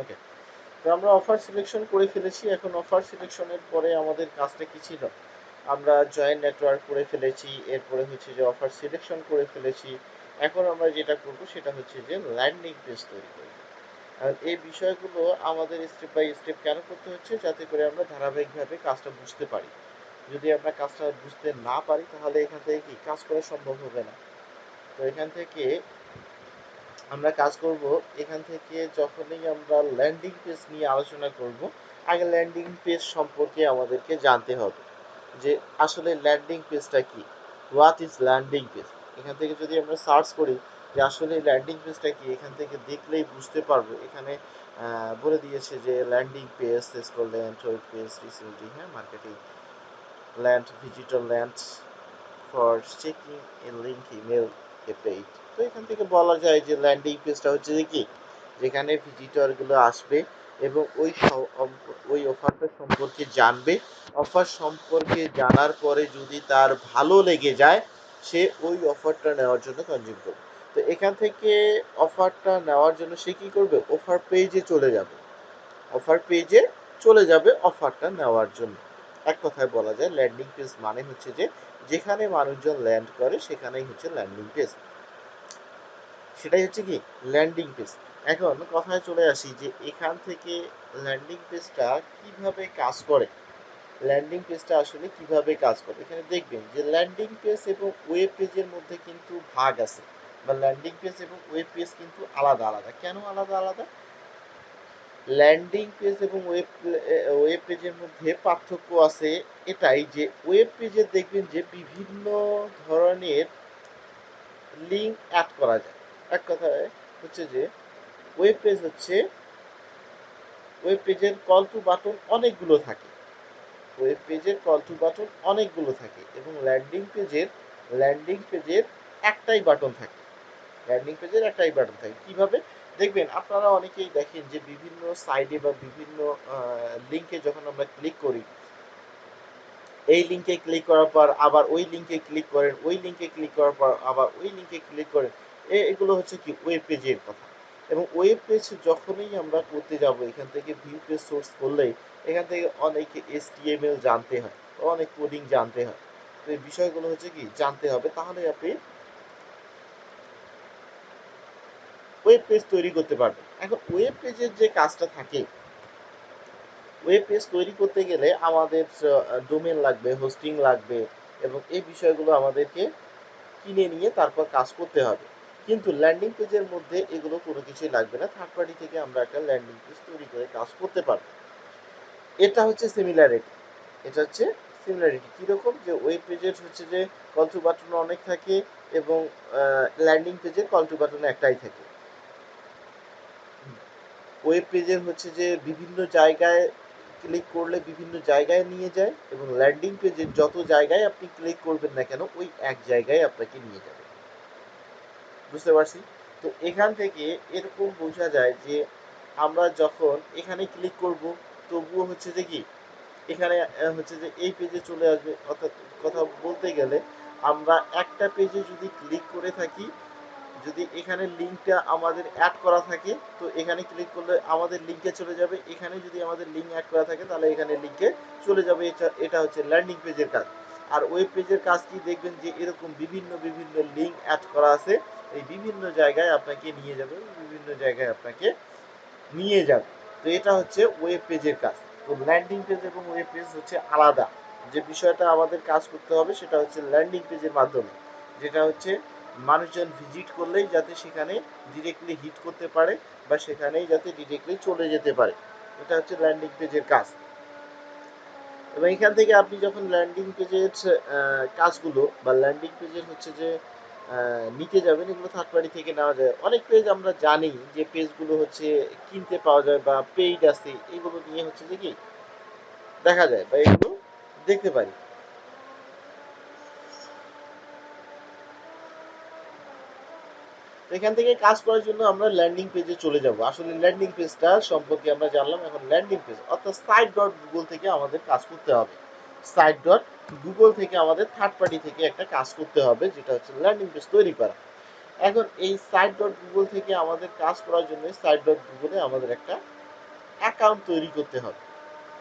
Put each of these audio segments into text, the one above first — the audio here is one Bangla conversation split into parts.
ওকে, তো আমরা অফার সিলেকশন করে ফেলেছি। এখন অফার সিলেকশনের পরে আমাদের কাজটা কি ছিল? আমরা জয়েন্ট নেটওয়ার্ক করে ফেলেছি, এরপরে হচ্ছে যে অফার সিলেকশন করে ফেলেছি। এখন আমরা যেটা করব সেটা হচ্ছে যে ল্যান্ডিং পেজ তৈরি করব। আর এই বিষয়গুলো আমাদের স্টেপ বাই স্টেপ কেন করতে হচ্ছে? যাতে করে আমরা ধারাবাহিকভাবে কাজটা বুঝতে পারি। যদি আমরা কাজটা বুঝতে না পারি তাহলে এখান থেকে কি কাজ করা সম্ভব হবে না। তো এখান থেকে আমরা কাজ করব। এখান থেকে যখনই আমরা ল্যান্ডিং পেজ নিয়ে আলোচনা করব, আগে ল্যান্ডিং পেজ সম্পর্কে আমাদেরকে জানতে হবে যে আসলে ল্যান্ডিং পেজটা কি, হোয়াট ইজ ল্যান্ডিং পেজ। এখান থেকে যদি আমরা সার্চ করি যে আসলে ল্যান্ডিং পেজটা কি, এখান থেকে দেখলেই বুঝতে পারবো। এখানে বলে দিয়েছে যে landing page, store land, web page, recently, হ্যাঁ, marketing land, visitor land for checking a link email a paid. তো এখান থেকে বলা যায় যে ল্যান্ডিং পেজটা হচ্ছে যে কি, যেখানে ভিজিটরগুলো আসবে এবং ওই অফারটা সম্পর্কে জানবে। অফার সম্পর্কে জানার পরে যদি তার ভালো লেগে যায়, সে ওই অফারটা নেওয়ার জন্য কনজিউম করবে। তো এখান থেকে অফারটা নেওয়ার জন্য সে কি করবে? অফার পেজে চলে যাবে। অফার পেজে চলে যাবে অফারটা নেওয়ার জন্য। এক কথায় বলা যায় ল্যান্ডিং পেজ মানে হচ্ছে যে যেখানে মানুষজন ল্যান্ড করে সেখানেই হচ্ছে ল্যান্ডিং পেজ। সেটাই হচ্ছে কি ল্যান্ডিং পেজ। এখন কথায় চলে আসি যে এখান থেকে ল্যান্ডিং পেজটা কিভাবে কাজ করে। ল্যান্ডিং পেজটা আসলে কিভাবে কাজ করে, এখানে দেখবেন যে ল্যান্ডিং পেজ এবং ওয়েব পেজের মধ্যে কিন্তু ভাগ আছে, বা ল্যান্ডিং পেজ এবং ওয়েব পেজ কিন্তু আলাদা আলাদা। কেন আলাদা আলাদা? ল্যান্ডিং পেজ এবং ওয়েব পেজের মধ্যে পার্থক্য আছে এটাই যে ওয়েব পেজে দেখবেন যে বিভিন্ন ধরনের লিঙ্ক অ্যাড করা যায়। এক কথায় হচ্ছে যে ওয়েব পেজ হচ্ছে, ওয়েব পেজের কল টু বাটন অনেকগুলো থাকে। ওয়েব পেজের কল টু বাটন অনেকগুলো থাকে এবং ল্যান্ডিং পেজের একটাই বাটন থাকে। ল্যান্ডিং পেজের একটাই বাটন থাকে। কিভাবে দেখবেন? আপনারা অনেকেই দেখেন যে বিভিন্ন সাইডে বা বিভিন্ন লিঙ্কে যখন আমরা ক্লিক করি, এই লিঙ্কে ক্লিক করার পর আবার ওই লিঙ্কে ক্লিক করেন, ওই লিঙ্কে ক্লিক করার পর আবার ওই লিঙ্কে ক্লিক করেন। এগুলো হচ্ছে কি ওয়েব পেজের কথা। এবং ওয়েব পেজ যখনই আমরা করতে যাব, এখান থেকে ভিউ পেজ সোর্স করলেই এখান থেকে অনেক HTML জানতে হয়, অনেক কোডিং জানতে হয়। তো এই বিষয়গুলো হচ্ছে কি জানতে হবে, তাহলে আপনি ওয়েব পেজ তৈরি করতে পারবেন। এখন ওয়েব পেজের যে কাজটা থাকে, ওয়েব পেজ তৈরি করতে গেলে আমাদের ডোমেন লাগবে, হোস্টিং লাগবে, এবং এই বিষয়গুলো আমাদেরকে কিনে নিয়ে তারপর কাজ করতে হবে। কিন্তু ল্যান্ডিং পেজের মধ্যে এগুলো কোনো কিছুই লাগবে না। থার্ড পার্টি থেকে আমরা একটা ল্যান্ডিং পেজ তৈরি করে কাজ করতে পারবো। এটা হচ্ছে সিমিলারিটি। এটা হচ্ছে সিমিলারিটি কীরকম? যে ওয়েব পেজের হচ্ছে যে কল টু বাটন অনেক থাকে এবং ল্যান্ডিং পেজের কল টু বাটন একটাই থাকে। ওয়েব পেজের হচ্ছে যে বিভিন্ন জায়গায় ক্লিক করলে বিভিন্ন জায়গায় নিয়ে যায়, এবং ল্যান্ডিং পেজের যত জায়গায় আপনি ক্লিক করবেন না কেন ওই এক জায়গায় আপনাকে নিয়ে যাবে। বুঝতে পারছি? তো এখান থেকে এরকম বোঝা যায় যে আমরা যখন এখানে ক্লিক করব, তবুও হচ্ছে যে কি এখানে হচ্ছে যে এই পেজে চলে আসবে। অর্থাৎ কথা বলতে গেলে আমরা একটা পেজে যদি ক্লিক করে থাকি, যদি এখানে লিঙ্কটা আমাদের অ্যাড করা থাকে, তো এখানে ক্লিক করলে আমাদের লিঙ্কে চলে যাবে। এখানে যদি আমাদের লিঙ্ক অ্যাড করা থাকে তাহলে এখানে লিঙ্কে চলে যাবে। এটা হচ্ছে ল্যান্ডিং পেজের কাজ। আর ওয়েব পেজের কাজ কি? দেখবেন যে এরকম বিভিন্ন বিভিন্ন লিঙ্ক অ্যাড করা আছে, এই বিভিন্ন জায়গায় আপনাকে নিয়ে যাবে, বিভিন্ন জায়গায় আপনাকে নিয়ে যাবে। তো এটা হচ্ছে ওয়েব পেজের কাজ। তো ল্যান্ডিং পেজ এবং ওয়েব পেজ হচ্ছে আলাদা। যে বিষয়টা আমাদের কাজ করতে হবে সেটা হচ্ছে ল্যান্ডিং পেজের মাধ্যমে, যেটা হচ্ছে মানুষজন ভিজিট করলেই যাতে সেখানে ডিরেক্টলি হিট করতে পারে, বা সেখানেই যাতে ডিরেক্টলি চলে যেতে পারে। এটা হচ্ছে ল্যান্ডিং পেজের কাজ। এবং এখান থেকে আপনি যখন ল্যান্ডিং পেজের কাজগুলো বা ল্যান্ডিং পেজের হচ্ছে যে নিতে যাবেন, এগুলো থার্ড পার্টি থেকে নেওয়া যায়। অনেক পেজ আমরা জানি যে পেজগুলো হচ্ছে কিনতে পাওয়া যায় বা পেইড আছে, এগুলো নিয়ে হচ্ছে যে কি দেখা যায় বা এগুলো দেখতে পারি। তো এখান থেকে কাজ করার জন্য আমরা ল্যান্ডিং পেজে চলে যাব। আসলে ল্যান্ডিং পেজটা সম্পর্কে আমরা জানলাম। এখন ল্যান্ডিং পেজ অর্থাৎ সাইট ডট গুগল থেকে আমাদের কাজ করতে হবে। সাইট ডট গুগল থেকে আমাদের থার্ড পার্টি থেকে একটা কাজ করতে হবে, যেটা হচ্ছে ল্যান্ডিং পেজ তৈরি করা। এখন এই সাইট ডট গুগল থেকে আমাদের কাজ করার জন্য সাইট ডট গুগলে আমাদের একটা অ্যাকাউন্ট তৈরি করতে হবে।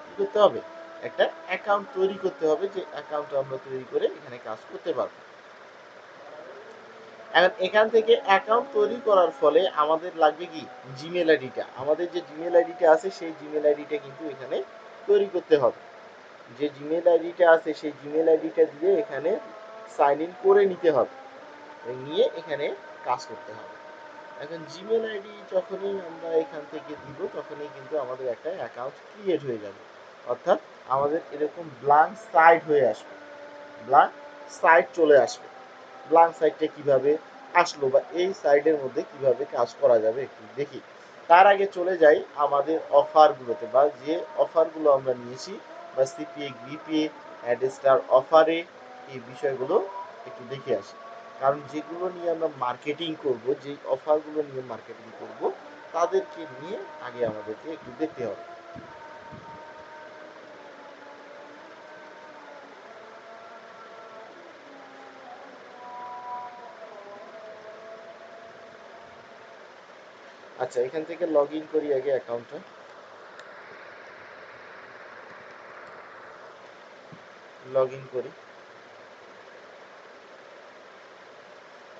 কি করতে হবে? একটা অ্যাকাউন্ট তৈরি করতে হবে, যে অ্যাকাউন্ট আমরা তৈরি করে এখানে কাজ করতে পারবো। এখন এখান থেকে অ্যাকাউন্ট তৈরি করার ফলে আমাদের লাগবে কি, জিমেল আইডিটা। আমাদের যে জিমেল আইডিটা আছে সেই জিমেল আইডিটা কিন্তু এখানে তৈরি করতে হবে। যে জিমেল আইডিটা আছে সেই জিমেল আইডিটা দিয়ে এখানে সাইন ইন করে নিতে হবে, নিয়ে এখানে কাজ করতে হবে। এখন জিমেল আইডি যখনই আমরা এখান থেকে দিব তখনই কিন্তু আমাদের একটা অ্যাকাউন্ট ক্রিয়েট হয়ে যাবে, অর্থাৎ আমাদের এরকম ব্ল্যাঙ্ক সাইট হয়ে আসবে, ব্ল্যাঙ্ক সাইট চলে আসবে। ব্ল্যাঙ্ক সাইটটা কিভাবে আসলো বা এই সাইডের মধ্যে কিভাবে কাজ করা যাবে একটু দেখি। তার আগে চলে যাই আমাদের অফারগুলোতে, বা যে অফারগুলো আমরা নিয়েছি, বা সিপিএ বিপিএ অ্যাডস্টার অফারে, এই বিষয়গুলো একটু দেখে আসি। কারণ যেগুলো নিয়ে আমরা মার্কেটিং করব, যেই অফারগুলো নিয়ে মার্কেটিং করব, তাদেরকে নিয়ে আগে আমাদেরকে একটু দেখতে হবে। আচ্ছা, এখান থেকে লগ ইন করি আগে অ্যাকাউন্টটা, লগ ইন করি।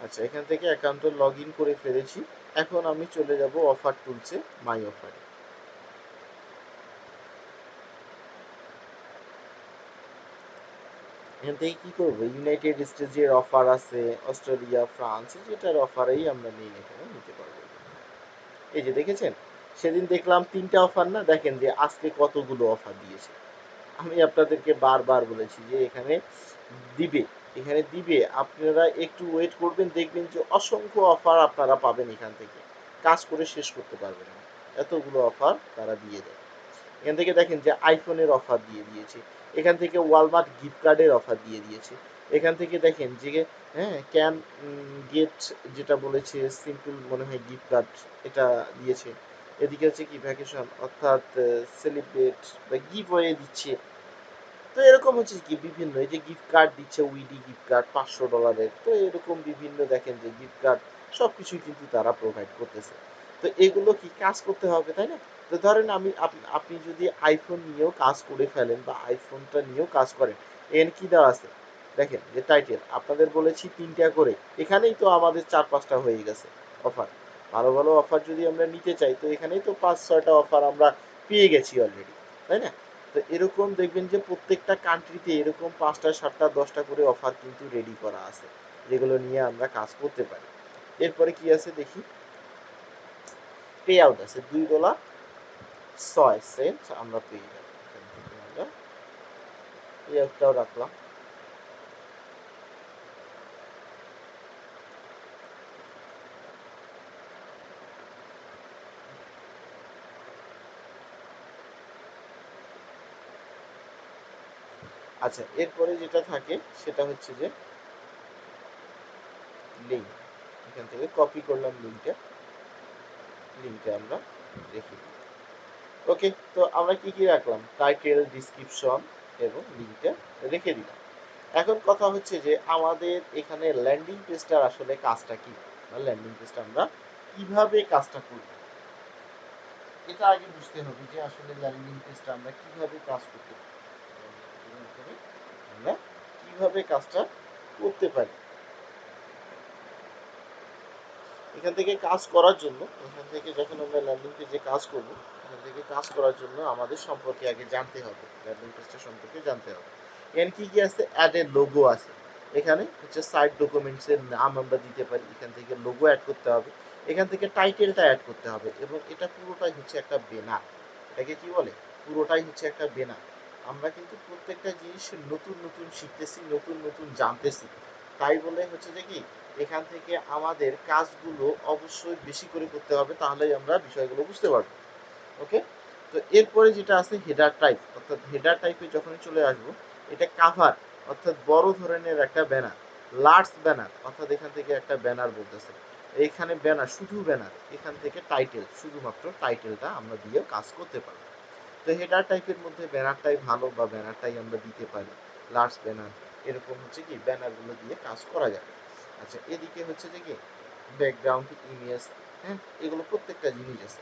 আচ্ছা, এখান থেকে অ্যাকাউন্টে লগ ইন করে ফেলেছি। এখন আমি চলে যাব অফার টুলসে, মাই অফারে। এখান থেকে কি করবো, ইউনাইটেড স্টেটসের অফার আছে, অস্ট্রেলিয়া, ফ্রান্স, যেটার অফারেই আমরা নিয়ে এখানে নিতে পারবো। এই যে দেখেছেন, সেদিন দেখলাম 3টা অফার, না দেখেন যে আজকে কতগুলো অফার দিয়েছে। আমি আপনাদেরকে বারবার বলেছি যে এখানে দিবে, এখানে দিবে, আপনারা একটু ওয়েট করবেন, দেখবেন যে অসংখ্য অফার আপনারা পাবেন এখান থেকে, কাজ করে শেষ করতে পারবেন না, এতগুলো অফার তারা দিয়ে দেয়। এখান থেকে দেখেন যে আইফোনের অফার দিয়ে দিয়েছে, এখান থেকে ওয়ালমার্ট গিফট কার্ডের অফার দিয়ে দিয়েছে, এখান থেকে দেখেন যে হ্যাঁ ক্যান গেট, যেটা বলেছে সিম্পল মনে হয় গিফট কার্ড, এটা দিয়েছে। এদিকে হচ্ছে কি ভ্যাকেশন, অর্থাৎ সেলিব্রেট বা গিভ ওয়ে দিচ্ছে। তো এরকম হচ্ছে কি বিভিন্ন, এই যে গিফট কার্ড দিচ্ছে, উইডি গিফট কার্ড $500, তো এরকম বিভিন্ন দেখেন যে গিফট কার্ড সব কিছুই কিন্তু তারা প্রোভাইড করতেছে। তো এগুলো কি কাজ করতে হবে, তাই না? তো ধরেন আমি আপনি যদি আইফোন নিয়েও কাজ করে ফেলেন বা আইফোনটা নিয়েও কাজ করেন, এখানে কি দেওয়া আছে দেখেন যে টাইটেল আপনাদের বলেছি 3টা করে, এখানেই তো আমাদের 4-5টা হয়ে গেছে অফার। ভালো ভালো অফার যদি আমরা নিতে চাই তো এখানেই তো 5-6টা অফার আমরা পেয়ে গেছি অলরেডি, তাই না? তো এরকম দেখবেন যে প্রত্যেকটা কান্ট্রিতে এরকম 5টা 7টা 10টা করে অফার কিন্তু রেডি করা আছে, যেগুলো নিয়ে আমরা কাজ করতে পারি। এরপরে কি আছে দেখি, পে আউট আছে $2.06 আমরা পেয়ে যাবো। এখান থেকে আমরা পে আউটটাও রাখলাম। আচ্ছা, এরপরে যেটা থাকে সেটা হচ্ছে যে লিঙ্ক, এখান থেকে কপি করলাম লিঙ্কটা, লিঙ্কটা আমরা রেখে দিই। ওকে, তো আমরা কি কি রাখলাম, টাইটেল, ডিসক্রিপশন এবং লিঙ্কটা রেখে দিলাম। এখন কথা হচ্ছে যে আমাদের এখানে ল্যান্ডিং পেজটার আসলে কাজটা কি, বা ল্যান্ডিং পেজটা আমরা কিভাবে কাজটা করব, এটা আগে বুঝতে হবে যে আসলে ল্যান্ডিং পেজটা আমরা কিভাবে কাজ করতে পারি, আমরা কিভাবে কাজটা করতে পারি। এখান থেকে কাজ করার জন্য, এখান থেকে যখন আমরা ল্যান্ডিং পেজে কাজ করব, এখান থেকে কাজ করার জন্য আমাদের সম্পর্কে আগে জানতে হবে, ল্যান্ডিং পেজটা সম্পর্কে জানতে হবে। এখানে কি কি আছে, অ্যাড এ লোগো আছে, এখানে হচ্ছে সাইট ডকুমেন্টস এর নাম আমরা দিতে পারি, এখান থেকে লোগো অ্যাড করতে হবে, এখান থেকে টাইটেলটা অ্যাড করতে হবে, এবং এটা পুরোটাই হচ্ছে একটা বেনার। এটাকে কি বলে, পুরোটাই হচ্ছে একটা বেনার। আমরা কিন্তু প্রত্যেকটা জিনিস নতুন নতুন শিখতেছি, নতুন নতুন জানতেছি, তাই বলে হচ্ছে যে কি এখান থেকে আমাদের কাজগুলো অবশ্যই বেশি করে করতে হবে, তাহলেই আমরা বিষয়গুলো বুঝতে পারবো। ওকে, তো এরপরে যেটা আছে হেডার টাইপ, অর্থাৎ হেডার টাইপে যখনই চলে আসবো, এটা কাভার, অর্থাৎ বড় ধরনের একটা ব্যানার, লার্জ ব্যানার, অর্থাৎ এখান থেকে একটা ব্যানার বলতেছে, এইখানে ব্যানার, শুধু ব্যানার, এখান থেকে টাইটেল, শুধুমাত্র টাইটেলটা আমরা দিয়ে কাজ করতে পারবো। তো হেডার টাইপের মধ্যে ব্যানারটাই ভালো, বা ব্যানারটাই আমরা দিতে পারি, লার্জ ব্যানার, এরকম হচ্ছে কি ব্যানারগুলো দিয়ে কাজ করা যাবে। আচ্ছা, এদিকে হচ্ছে যে কি ব্যাকগ্রাউন্ড ইমেজ, হ্যাঁ, এগুলো প্রত্যেকটা জিনিস আছে।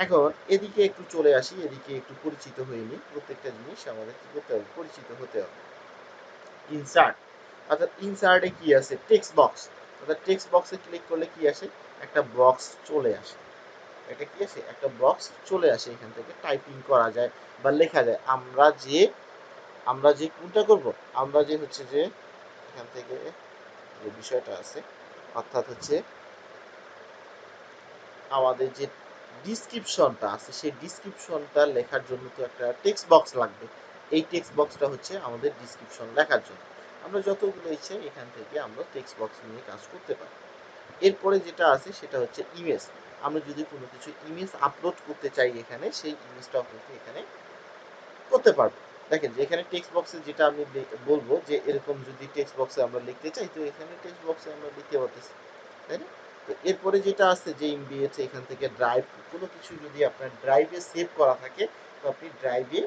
এখন এদিকে একটু চলে আসি, এদিকে একটু পরিচিত হয়ে নিই। প্রত্যেকটা জিনিস আমাদের কি করতে হবে, পরিচিত হতে হবে। ইনসার্ট, অর্থাৎ ইনসার্টে কি আছে, টেক্সট বক্স, অর্থাৎ টেক্সট বক্সে ক্লিক করলে কি আসে, একটা বক্স চলে আসে। এটা কি আসে, একটা বক্স চলে আসে, এখান থেকে টাইপিং করা যায় বা লেখা যায়। আমরা যে কোনটা করব, আমরা যে হচ্ছে যে এখান থেকে যে বিষয়টা আছে, অর্থাৎ হচ্ছে আমাদের যে ডিসক্রিপশনটা আছে, সেই ডিসক্রিপশনটা লেখার জন্য তো একটা টেক্সট বক্স লাগবে। এই টেক্সট বক্সটা হচ্ছে আমাদের ডিসক্রিপশন লেখার জন্য। আমরা যতগুলো ইচ্ছে এখান থেকে আমরা টেক্সট বক্স নিয়ে কাজ করতে পারি। এরপরে যেটা আছে সেটা হচ্ছে ইমেজ। আমরা যদি কোনো কিছু ইমেজ আপলোড করতে চাই এখানে, সেই ইমেজটাও কিন্তু এখানে করতে পারবো। দেখেন যে এখানে টেক্সট বক্সে যেটা আমি বলবো যে এরকম যদি টেক্সট বক্সে আমরা লিখতে চাই, তো এখানে টেক্সট বক্সে আমরা লিখতে পারতেছি, তাই না? তো এরপরে যেটা আছে যে ইমবিএস, এখান থেকে ড্রাইভ, কোনো কিছু যদি আপনার ড্রাইভে সেভ করা থাকে, তো আপনি ড্রাইভে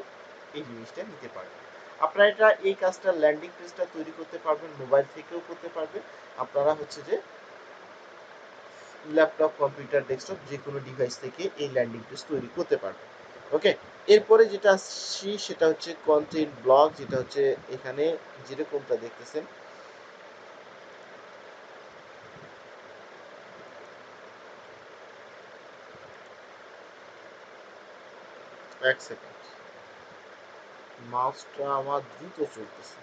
এই জিনিসটা নিতে পারবেন। আপনারা এটা এই কাজটা ল্যান্ডিং পেজটা তৈরি করতে পারবেন, মোবাইল থেকেও করতে পারবেন। আপনারা হচ্ছে যে ল্যাপটপ, কম্পিউটার, ডেস্কটপ যে কোনো ডিভাইস থেকে এই ল্যান্ডিং পেজ তৈরি করতে পারবেন। ওকে, এরপরে যেটা আসছি সেটা হচ্ছে কন্টেন্ট ব্লগ, যেটা হচ্ছে এখানে যেরকমটা দেখতেছেন। এক সেকেন্ড, মাউসটা আমার দ্রুত চলতেছে।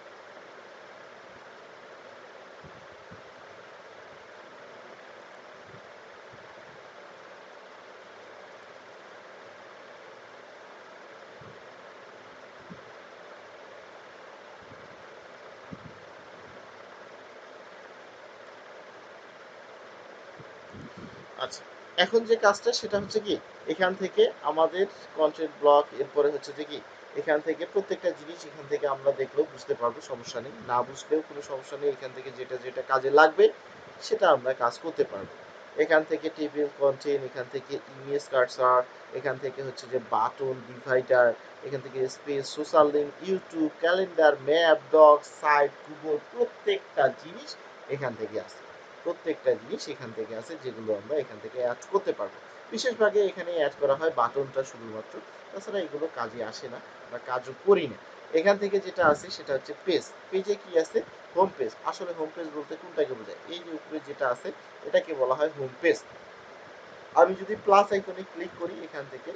আচ্ছা, এখন যে কাজটা সেটা হচ্ছে কি, এখান থেকে আমাদের কন্টেন্ট ব্লক, এরপরে হচ্ছে যে কি এখান থেকে প্রত্যেকটা জিনিস এখান থেকে আমরা দেখলেও বুঝতে পারবো, সমস্যা নেই। না বুঝলেও কোনো সমস্যা নেই, এখান থেকে যেটা যেটা কাজে লাগবে সেটা আমরা কাজ করতে পারবো। এখান থেকে টেবিল কন্টেন্ট, এখান থেকে ইমেজ কার্সার, এখান থেকে হচ্ছে যে বাটন ডিভাইডার, এখান থেকে space, social link, YouTube, calendar, map, doc, site, Google, প্রত্যেকটা জিনিস এখান থেকে আসে। প্রত্যেকটা জিনিস এখান থেকে আছে, যেগুলো আমরা এখান থেকে অ্যাড করতে পারবো। বিশেষভাবে এখানে অ্যাড করা হয় বাটনটা শুধুমাত্র, তাছাড়া এগুলো কাজে আসে না বা কাজও করি না। এখান থেকে যেটা আছে সেটা হচ্ছে পেজ। পেজে কি আছে, হোম পেজ। আসলে হোম পেজ বলতে কোনটাকে বোঝায়, এই যে উপরে যেটা আছে এটাকে বলা হয় হোম পেজ। আমি যদি প্লাস আইকনে ক্লিক করি, এখান থেকে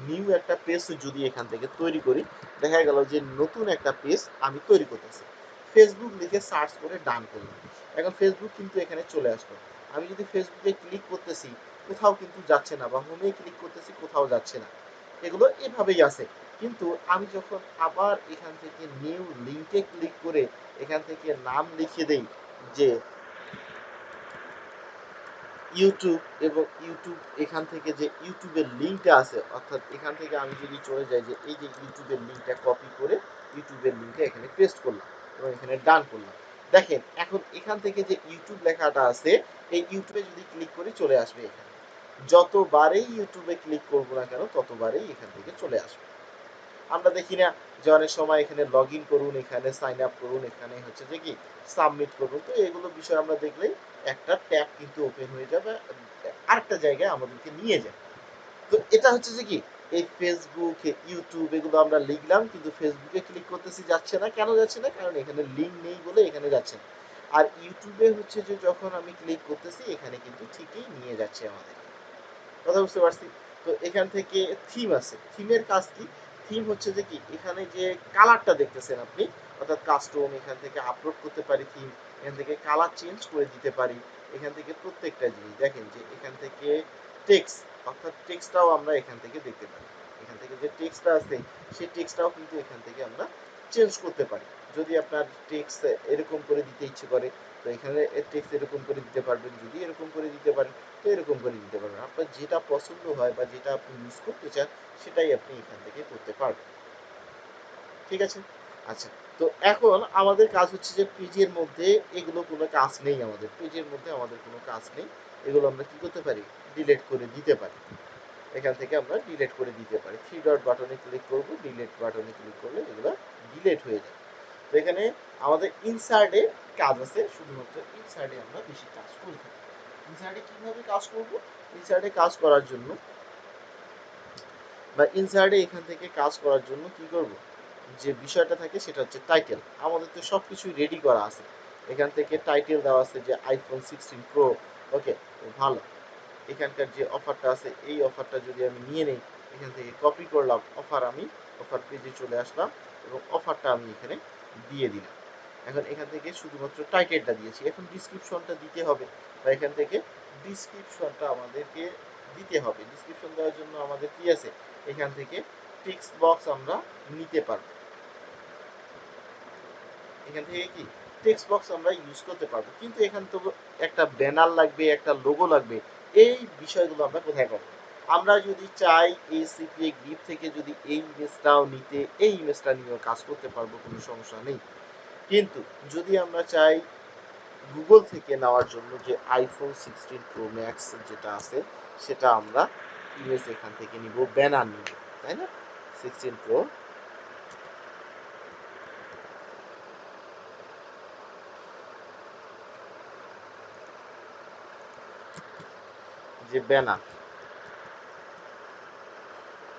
নিউ একটা পেজ যদি এখান থেকে তৈরি করি, দেখা গেল যে নতুন একটা পেজ আমি তৈরি করতেছি। ফেসবুক লিখে সার্চ করে ডান করলাম, এখন ফেসবুক কিন্তু এখানে চলে আসলো। আমি যদি ফেসবুকে ক্লিক করতেছি, কোথাও কিন্তু যাচ্ছে না, বা হোমে ক্লিক করতেছি, কোথাও যাচ্ছে না। এগুলো এভাবেই আছে। কিন্তু আমি যখন আবার এখান থেকে নিউ লিঙ্কে ক্লিক করে এখান থেকে নাম লিখে দেই যে ইউটিউব, এবং ইউটিউব এখান থেকে যে ইউটিউবের লিঙ্কটা আছে, অর্থাৎ এখান থেকে আমি যদি চলে যাই যে এই যে ইউটিউবের লিঙ্কটা কপি করে ইউটিউবের লিঙ্কটা এখানে পেস্ট করলাম এবং এখানে ডান করলাম, দেখেন এখন এখান থেকে যে ইউটিউব লেখাটা আছে, এই ইউটিউবে যদি ক্লিক করি চলে আসবে এখানে। যতবারেই ইউটিউবে ক্লিক করবো না কেন, ততবারেই এখান থেকে চলে আসবে। আমরা দেখি না যে অনেক সময় এখানে লগ ইন করুন, এখানে সাইন আপ করুন, এখানে হচ্ছে যে কি সাবমিট করুন, তো এগুলো বিষয় আমরা দেখলেই একটা ট্যাব কিন্তু ওপেন হয়ে যাবে, আরেকটা জায়গায় আমাদেরকে নিয়ে যায়। তো এটা হচ্ছে যে কি, এই ফেসবুক, ইউটিউব এগুলো আমরা লিখলাম, কিন্তু ফেসবুকে ক্লিক করতেছি যাচ্ছে না, কেন যাচ্ছে না, কারণ এখানে লিঙ্ক নেই বলে এখানে যাচ্ছে না। আর ইউটিউবে হচ্ছে যে যখন আমি ক্লিক করতেছি, এখানে কিন্তু ঠিকই নিয়ে যাচ্ছে আমাদের। কথা বুঝতে পারছি? তো এখান থেকে থিম আছে। থিমের কাজ কি? থিম হচ্ছে যে কি, এখানে যে কালারটা দেখতেছেন আপনি, অর্থাৎ কাস্টম, এখান থেকে আপলোড করতে পারি থিম, এখান থেকে কালার চেঞ্জ করে দিতে পারি। এখান থেকে প্রত্যেকটা জিনিস দেখেন যে এখান থেকে টেক্সট, অর্থাৎ টেক্সটটাও আমরা এখান থেকে দেখতে পারি। এখান থেকে যে টেক্সটটা আছে, সেই টেক্সটটাও কিন্তু এখান থেকে আমরা চেঞ্জ করতে পারি। যদি আপনার টেক্সট এরকম করে দিতে ইচ্ছে করে, তো এখানে টেক্সট এরকম করে দিতে পারবেন। যদি এরকম করে দিতে পারেন, তো এরকম করে দিতে পারবেন। আপনার যেটা পছন্দ হয় বা যেটা আপনি ইউজ করতে চান, সেটাই আপনি এখান থেকে করতে পারবেন। ঠিক আছে? আচ্ছা, তো এখন আমাদের কাজ হচ্ছে যে পেজের মধ্যে এগুলো কোনো কাজ নেই আমাদের। পেজের মধ্যে আমাদের কোনো কাজ নেই। এগুলো আমরা কি করতে পারি? ডিলিট করে দিতে পারি। এখান থেকে আমরা ডিলিট করে দিতে পারি। থ্রি ডট বাটনে ক্লিক করব, ডিলিট বাটনে ক্লিক করলে এগুলো ডিলিট হয়ে যাবে। তো এখানে আমাদের ইনসার্টে কাজ আছে, শুধুমাত্র ইনসার্টে আমরা বেশি কাজ করে থাকি। ইনসার্টে কিভাবে কাজ করব? ইনসার্টে কাজ করার জন্য বা ইনসার্টে এখান থেকে কাজ করার জন্য কি করব, যে বিষয়টা থাকে সেটা হচ্ছে টাইটেল। আমাদের তো সব কিছুই রেডি করা আছে। এখান থেকে টাইটেল দেওয়া আছে যে আইফোন 16 প্রো। ওকে, ভালো। এখানকার যে অফারটা আছে এই অফারটা যদি আমি নিয়ে নেই, এখান থেকে কপি করলাম অফার, আমি অফার পেজে চলে আসলাম এবং অফারটা আমি এখানে দিয়ে দিলাম। এখন এখান থেকে শুধুমাত্র টাইটেলটা দিয়েছি, এখন ডিসক্রিপশনটা দিতে হবে, বা এখান থেকে ডিসক্রিপশনটা আমাদেরকে দিতে হবে। ডিসক্রিপশন দেওয়ার জন্য আমাদের কি আছে, এখান থেকে টেক্সট বক্স আমরা নিতে পারবো। এখান থেকে কি টেক্সট বক্স আমরা ইউজ করতে পারবো, কিন্তু এখান তো একটা ব্যানার লাগবে, একটা লোগো লাগবে। এই বিষয়গুলো আমরা কোথায় পাবো? আমরা যদি চাই এই সিপিএ গ্রিপ থেকে যদি এই ইমেজটাও নিতে, এই ইমেজটা নিয়েও কাজ করতে পারবো, কোনো সমস্যা নেই। কিন্তু যদি আমরা চাই গুগল থেকে নেওয়ার জন্য যে আইফোন 16 প্রো ম্যাক্স যেটা আছে, সেটা আমরা ইমেজ এখান থেকে নিব, ব্যানার নিব, তাই না? 16 প্রো যে ব্যানার,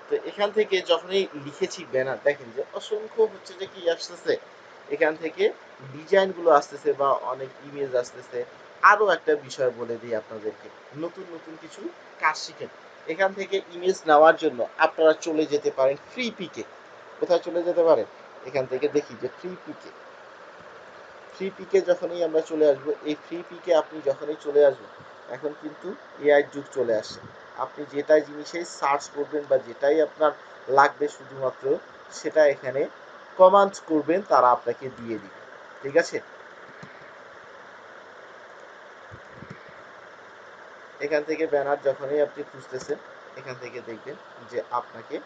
তো এখান থেকে যখনই লিখেছি ব্যানার, দেখেন যে অসংখ্য হচ্ছে যে কি আসতেছে, এখান থেকে ডিজাইনগুলো আসতেছে বা অনেক ইমেজ আসতেছে। আরও একটা বিষয় বলে দিই আপনাদেরকে, নতুন নতুন কিছু কাজ শিখেন। এখান থেকে ইমেজ নেওয়ার জন্য আপনারা চলে যেতে পারেন ফ্রি পিকে। কোথায় চলে যেতে পারেন? এখান থেকে দেখি যে ফ্রি পিকে, ফ্রি পিকে যখনই আমরা চলে আসব, এই ফ্রি পিকে আপনি যখনই চলে আসবেন, এখন কিন্তু এআই যুগ চলে আসছে। আপনি যেটাই জিনিসেই সার্চ করবেন বা যেটাই আপনার লাগবে, শুধুমাত্র সেটা এখানে কমান্ড করবেন, তারা আপনাকে দিয়ে দিবে। ঠিক আছে? এখান থেকে ব্যানার যখনই আপনি খুঁজতেছেন, এখান থেকে দেখবেন যে আপনাকে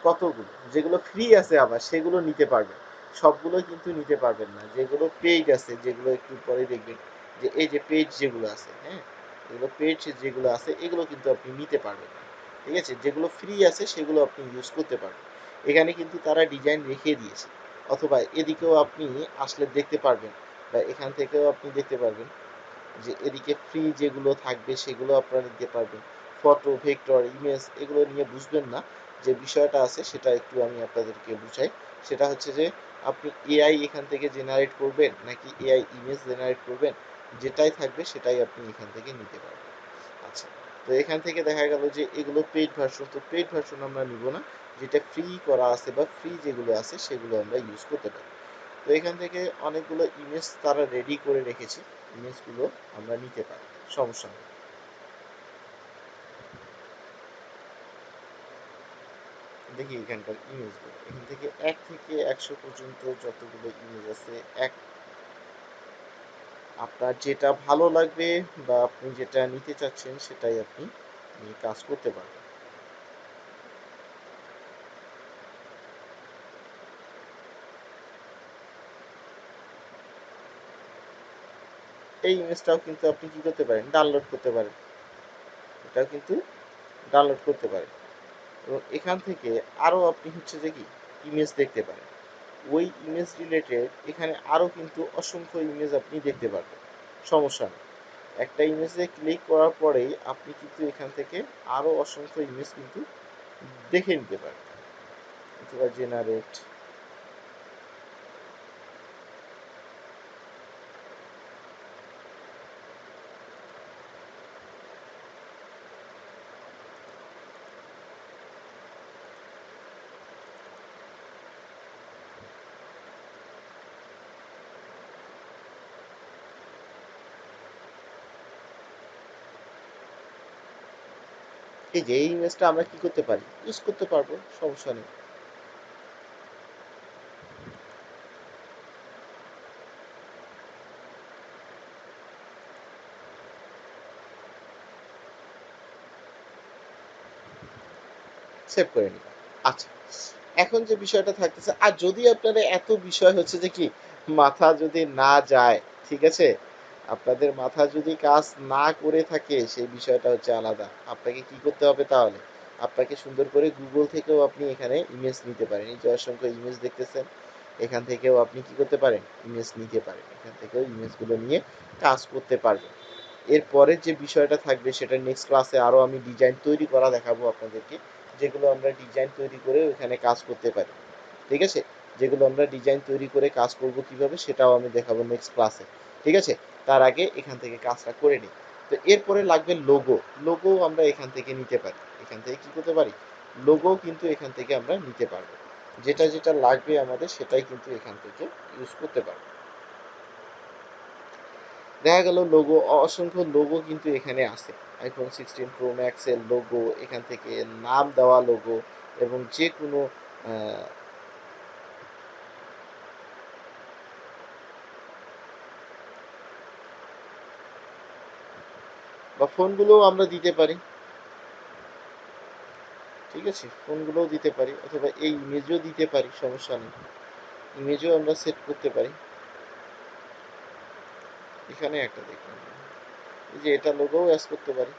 কতগুলো, যেগুলো ফ্রি আছে আবার সেগুলো নিতে পারবেন। সবগুলো কিন্তু নিতে পারবেন না। যেগুলো পেইড আছে, যেগুলো একটু পরে দেখবেন যে এই যে পেজ যেগুলো আছে, হ্যাঁ, এগুলো পেজ যেগুলো আছে এগুলো কিন্তু আপনি নিতে পারবেন না। ঠিক আছে? যেগুলো ফ্রি আছে সেগুলো আপনি ইউজ করতে পারবেন। এখানে কিন্তু তারা ডিজাইন রেখে দিয়েছে। অথবা এদিকেও আপনি আসলে দেখতে পারবেন, বা এখান থেকেও আপনি দেখতে পারবেন যে এদিকে ফ্রি যেগুলো থাকবে সেগুলো আপনারা নিতে পারবেন। ফটো, ভেক্টর, ইমেজ এগুলো নিয়ে বুঝবেন না। যে বিষয়টা আছে সেটা একটু আমি আপনাদেরকে বুঝাই। সেটা হচ্ছে যে আপনি এআই এখান থেকে জেনারেট করবেন নাকি এআই ইমেজ জেনারেট করবেন, যেটাই থাকবে সেটাই আপনি এখান থেকে নিতে পারবেন। আচ্ছা, তো এখান থেকে দেখা গেল যে এগুলো পেইড ভার্সন, তো পেইড ভার্সন আমরা নিব না। যেটা ফ্রি করা আছে বা ফ্রি যেগুলো আছে সেগুলো আমরা ইউজ করতে পারি। তো এখান থেকে অনেকগুলো ইমেজ তারা রেডি করে রেখেছে, ইমেজগুলো আমরা নিতে পারি, সমস্যা নেই। দেখি এখানকার ইমেজগুলো, এখান থেকে 1 থেকে 100 পর্যন্ত যতগুলো ইমেজ আছে, এক আপনার যেটা ভালো লাগবে বা আপনি যেটা নিতে চাচ্ছেন সেটাই আপনি নিয়ে কাজ করতে পারবেন। এই ইমেজটাও কিন্তু আপনি কি করতে পারেন, ডাউনলোড করতে পারেন। এটাও কিন্তু ডাউনলোড করতে পারেন এবং এখান থেকে আরও আপনি হচ্ছে যে কি ইমেজ দেখতে পারেন। ওই ইমেজ রিলেটেড এখানে আরও কিন্তু অসংখ্য ইমেজ আপনি দেখতে পারবেন, সমস্যা নেই। একটা ইমেজে ক্লিক করার পরেই আপনি কিন্তু এখান থেকে আরও অসংখ্য ইমেজ কিন্তু দেখে নিতে পারেন। অথবা জেনারেট, এই যে এই ইমেজটা আমরা কি করতে পারি, ইউজ করতে পারবো, সমস্যা নেই। সেভ করে নিলাম। আচ্ছা, এখন যে বিষয়টা থাকতেছে, আর যদি আপনার এত বিষয় হচ্ছে যে কি মাথা যদি না যায়, ঠিক আছে, আপনাদের মাথা যদি কাজ না করে থাকে, সেই বিষয়টা হচ্ছে আলাদা। আপনাকে কি করতে হবে তাহলে, আপনাকে সুন্দর করে গুগল থেকেও আপনি এখানে ইমেজ নিতে পারেন। এই যে অসংখ্য ইমেজ দেখতেছেন, এখান থেকেও আপনি কি করতে পারেন, ইমেজ নিতে পারেন। এখান থেকেও ইমেজগুলো নিয়ে কাজ করতে পারবেন। এরপরে যে বিষয়টা থাকবে সেটা নেক্সট ক্লাসে আরও আমি ডিজাইন তৈরি করা দেখাবো আপনাদেরকে, যেগুলো আমরা ডিজাইন তৈরি করে ওখানে কাজ করতে পারি। ঠিক আছে, যেগুলো আমরা ডিজাইন তৈরি করে কাজ করব কিভাবে সেটাও আমি দেখাবো নেক্সট ক্লাসে। ঠিক আছে, তার আগে এখান থেকে কাজটা করে নিই। তো এরপরে লাগবে লোগো। লোগো আমরা এখান থেকে নিতে পারি, এখান থেকে কি করতে পারি, লোগো কিন্তু এখান থেকে আমরা নিতে পারবো। যেটা যেটা লাগবে আমাদের সেটাই কিন্তু এখান থেকে ইউজ করতে পারবো। দেখা গেল লোগো, অসংখ্য লোগো কিন্তু এখানে আছে। আইফোন 16 প্রো ম্যাক্সের লোগো, এখান থেকে নাম দেওয়া লোগো, এবং যে কোনো বা ফোনগুলোও আমরা দিতে পারি। ঠিক আছে, ফোনগুলোও দিতে পারি, অথবা এই ইমেজও দিতে পারি, সমস্যা নেই। ইমেজও আমরা সেট করতে পারি। এখানে একটা দেখলাম, এই যে এটা লোগোও অ্যাড করতে পারি।